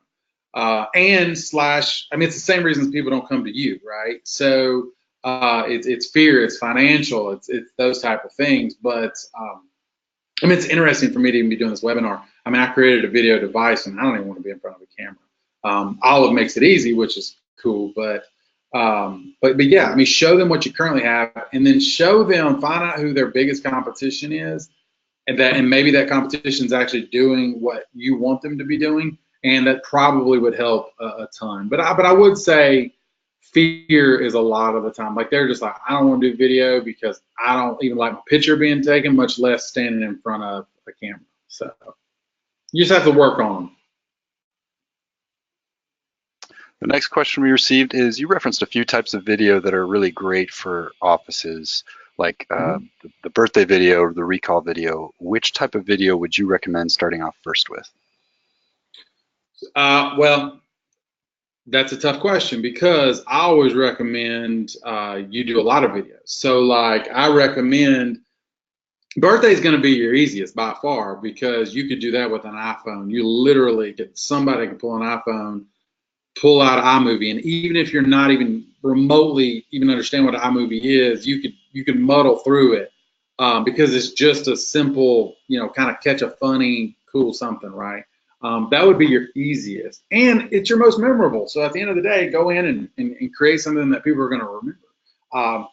I mean, it's the same reasons people don't come to you, right? So it's fear, it's financial, it's those type of things. But I mean, it's interesting for me to even be doing this webinar. I mean, I created a video device, and I don't even want to be in front of a camera. Olive makes it easy, which is cool, but yeah, I mean, show them what you currently have, and then show them, find out who their biggest competition is, and maybe that competition is actually doing what you want them to be doing, and that probably would help a ton. But I would say fear is a lot of the time. Like, they're just like, I don't want to do video because I don't even like my picture being taken, much less standing in front of a camera. So you just have to work on them. The next question we received is, you referenced a few types of video that are really great for offices, like the birthday video or the recall video. Which type of video would you recommend starting off first with? Well, that's a tough question, because I always recommend you do a lot of videos. So like, I recommend birthday is going to be your easiest by far, because you could do that with an iPhone. You literally somebody can pull an iPhone, pull out iMovie, and even if you're not even remotely even understand what iMovie is, you could muddle through it, because it's just a simple, you know, kind of catch a funny, cool something, right? That would be your easiest, and it's your most memorable. So at the end of the day, go in and create something that people are going to remember.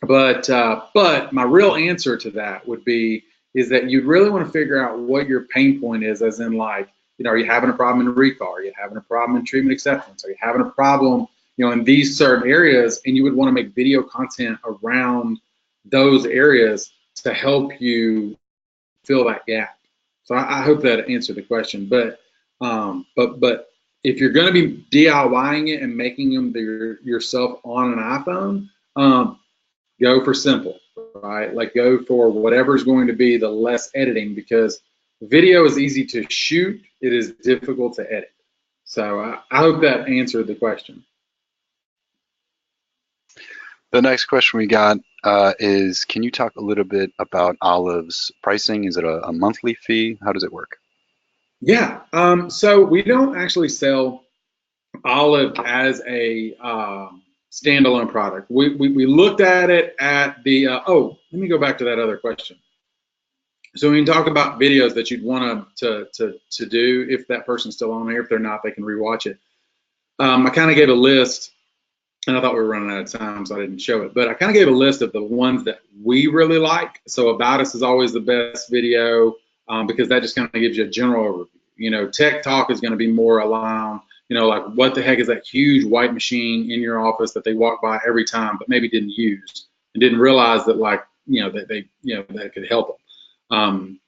But my real answer to that would be is that you'd really want to figure out what your pain point is, as in, like, you know, are you having a problem in recall? Are you having a problem in treatment acceptance? Are you having a problem, you know, in these certain areas? And you would want to make video content around those areas to help you fill that gap. So I hope that answered the question. But if you're going to be DIYing it and making them yourself on an iPhone, go for simple, right? Like, go for whatever's going to be the less editing, because video is easy to shoot, it is difficult to edit. So I hope that answered the question. The next question we got is, can you talk a little bit about Olive's pricing? Is it a monthly fee? How does it work? Yeah, so we don't actually sell Olive as a standalone product. We looked at it at the, let me go back to that other question. So when you talk about videos that you'd want to do, if that person's still on there, if they're not, they can rewatch it. I kind of gave a list, and I thought we were running out of time, so I didn't show it. But I kind of gave a list of the ones that we really like. So About Us is always the best video, because that just kind of gives you a general overview. You know, Tech Talk is going to be more aligned, you know, like, what the heck is that huge white machine in your office that they walk by every time, but maybe didn't use and didn't realize that, like, you know, that that could help them.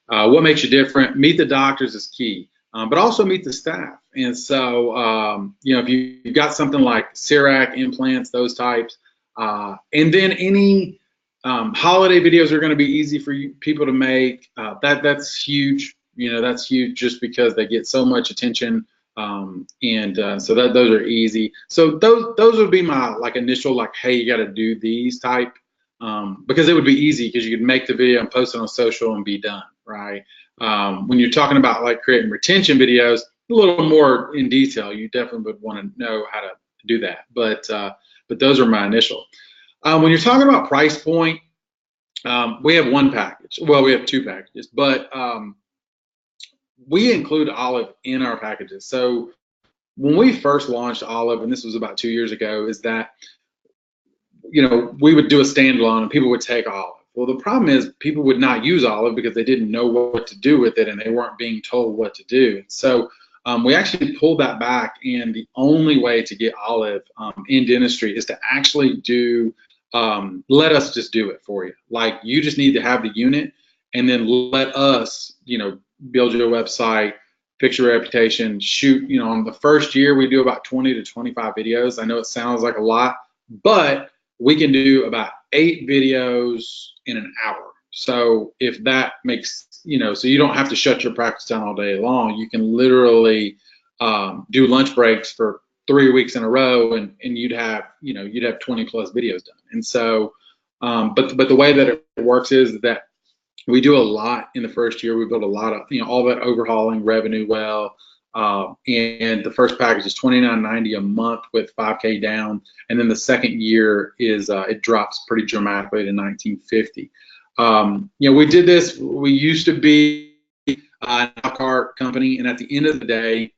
What makes you different? Meet the doctors is key, but also meet the staff. And so, you know, if you've got something like CERAC implants, those types, and then any holiday videos are going to be easy for people to make. That's huge. You know, that's huge just because they get so much attention. So those are easy. So those would be my, like, initial, like, hey, you got to do these type. Because it would be easy, because you could make the video and post it on social and be done, right? When you're talking about, like, creating retention videos, a little more in detail, you definitely would want to know how to do that. But those are my initial. When you're talking about price point, we have one package. Well, we have two packages, but we include Olive in our packages. So when we first launched Olive, and this was about 2 years ago, is that, you know, we would do a standalone and people would take Olive. Well, the problem is people would not use Olive because they didn't know what to do with it, and they weren't being told what to do. So we actually pulled that back, and the only way to get Olive in dentistry is to actually do, let us just do it for you. Like, you just need to have the unit, and then let us, you know, build your website, fix your reputation, shoot. You know, on the first year we do about 20 to 25 videos. I know it sounds like a lot, but we can do about 8 videos in an hour. So if that makes, so you don't have to shut your practice down all day long. You can literally do lunch breaks for 3 weeks in a row, and you'd have 20 plus videos done. And so, but the way that it works is that we do a lot in the first year. We build a lot of, all that overhauling, RevenueWell, and the first package is $29.90 a month with $5K down, and then the second year is it drops pretty dramatically to $19.50. We did this. We used to be an a la carte company, and at the end of the day,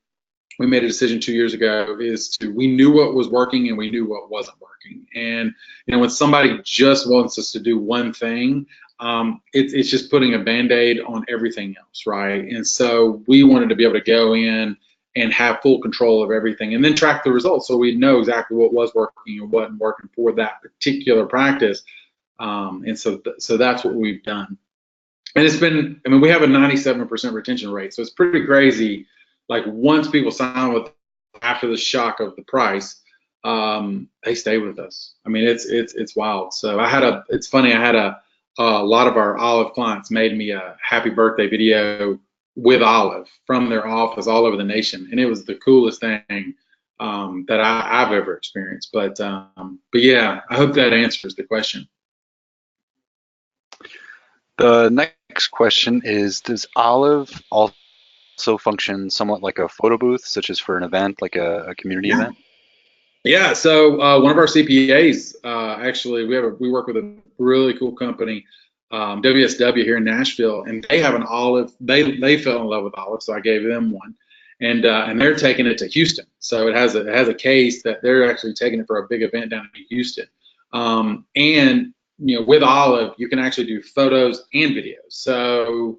we made a decision 2 years ago we knew what was working and we knew what wasn't working. And when somebody just wants us to do one thing, it's just putting a Band-Aid on everything else, right? And so we wanted to be able to go in and have full control of everything, and then track the results so we know exactly what was working and wasn't working for that particular practice. And so that's what we've done. And it's been, we have a 97% retention rate, so it's pretty crazy. Like, once people sign with after the shock of the price, they stay with us. It's wild. So it's funny. I had a lot of our Olive clients made me a happy birthday video with Olive from their office all over the nation, and it was the coolest thing that I've ever experienced. But yeah, I hope that answers the question. The next question is, does Olive also function somewhat like a photo booth, such as for an event, like a community event? Yeah, so one of our CPAs, actually, we work with a really cool company, WSW here in Nashville, and they have an Olive. They fell in love with Olive, so I gave them one, and they're taking it to Houston. So it has a case that they're actually taking it for a big event down in Houston, and with Olive, you can actually do photos and videos. So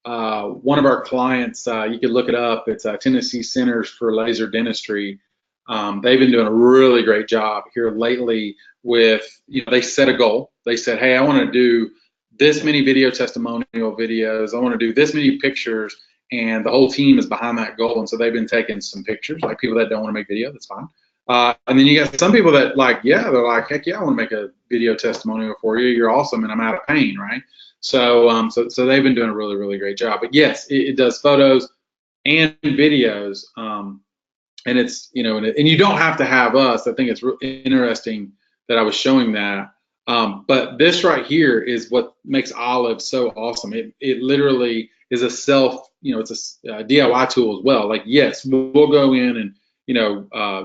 one of our clients, you can look it up. It's Tennessee Centers for Laser Dentistry. They've been doing a really great job here lately with, they set a goal. They said, hey, I want to do this many video testimonial videos. I want to do this many pictures, and the whole team is behind that goal. And so they've been taking some pictures, like people that don't want to make video, that's fine. And then you got some people that they're like, heck yeah, I want to make a video testimonial for you. You're awesome, and I'm out of pain, right? So so they've been doing a really, really great job. But yes, it does photos and videos. And it's, and you don't have to have us. I think it's really interesting that I was showing that. But this right here is what makes Olive so awesome. It literally is a self, it's a DIY tool as well. Like, yes, we'll go in and,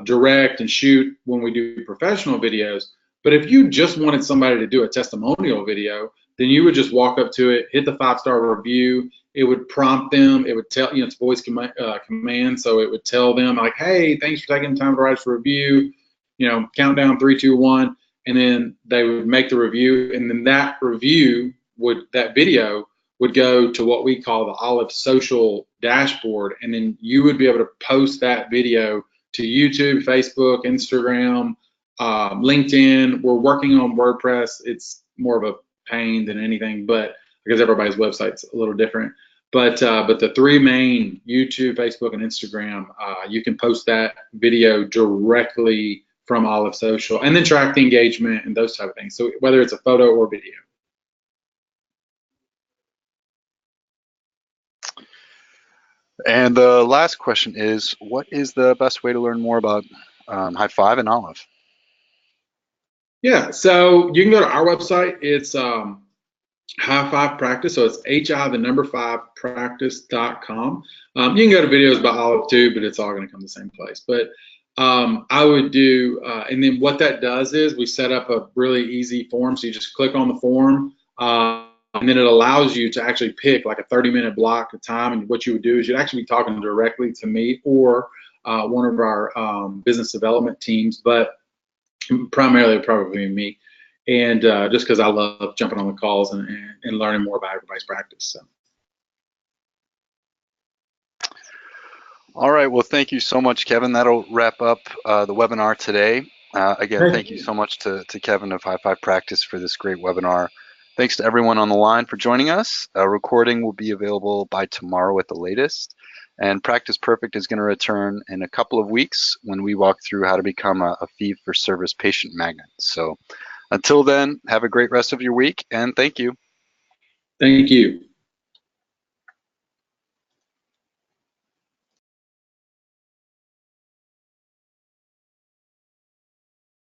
direct and shoot when we do professional videos. But if you just wanted somebody to do a testimonial video, then you would just walk up to it, hit the 5-star review. It would prompt them. It would tell, it's voice command. So it would tell them like, hey, thanks for taking the time to write this review, countdown 3, 2, 1. And then they would make the review. And then that video would go to what we call the Olive social dashboard. And then you would be able to post that video to YouTube, Facebook, Instagram, LinkedIn. We're working on WordPress. It's more of a pain than anything, but because everybody's website's a little different. But the 3 main, YouTube, Facebook, and Instagram, you can post that video directly from Olive Social, and then track the engagement and those type of things. So whether it's a photo or video. And the last question is, what is the best way to learn more about High Five and Olive? Yeah, so you can go to our website. It's High Five Practice, so it's hi5practice.com. You can go to videos by Olive too, but it's all going to come to the same place. But I would do, and then what that does is we set up a really easy form. So you just click on the form, and then it allows you to actually pick like a 30-minute block of time. And what you would do is you'd actually be talking directly to me or one of our business development teams, but primarily probably me. And just because I love jumping on the calls and learning more about everybody's practice. So. All right, well, thank you so much, Kevin. That'll wrap up the webinar today. Again, thank you so much to Kevin of High Five Practice for this great webinar. Thanks to everyone on the line for joining us. A recording will be available by tomorrow at the latest. And Practice Perfect is going to return in a couple of weeks when we walk through how to become a fee-for-service patient magnet. So until then, have a great rest of your week, and thank you. Thank you.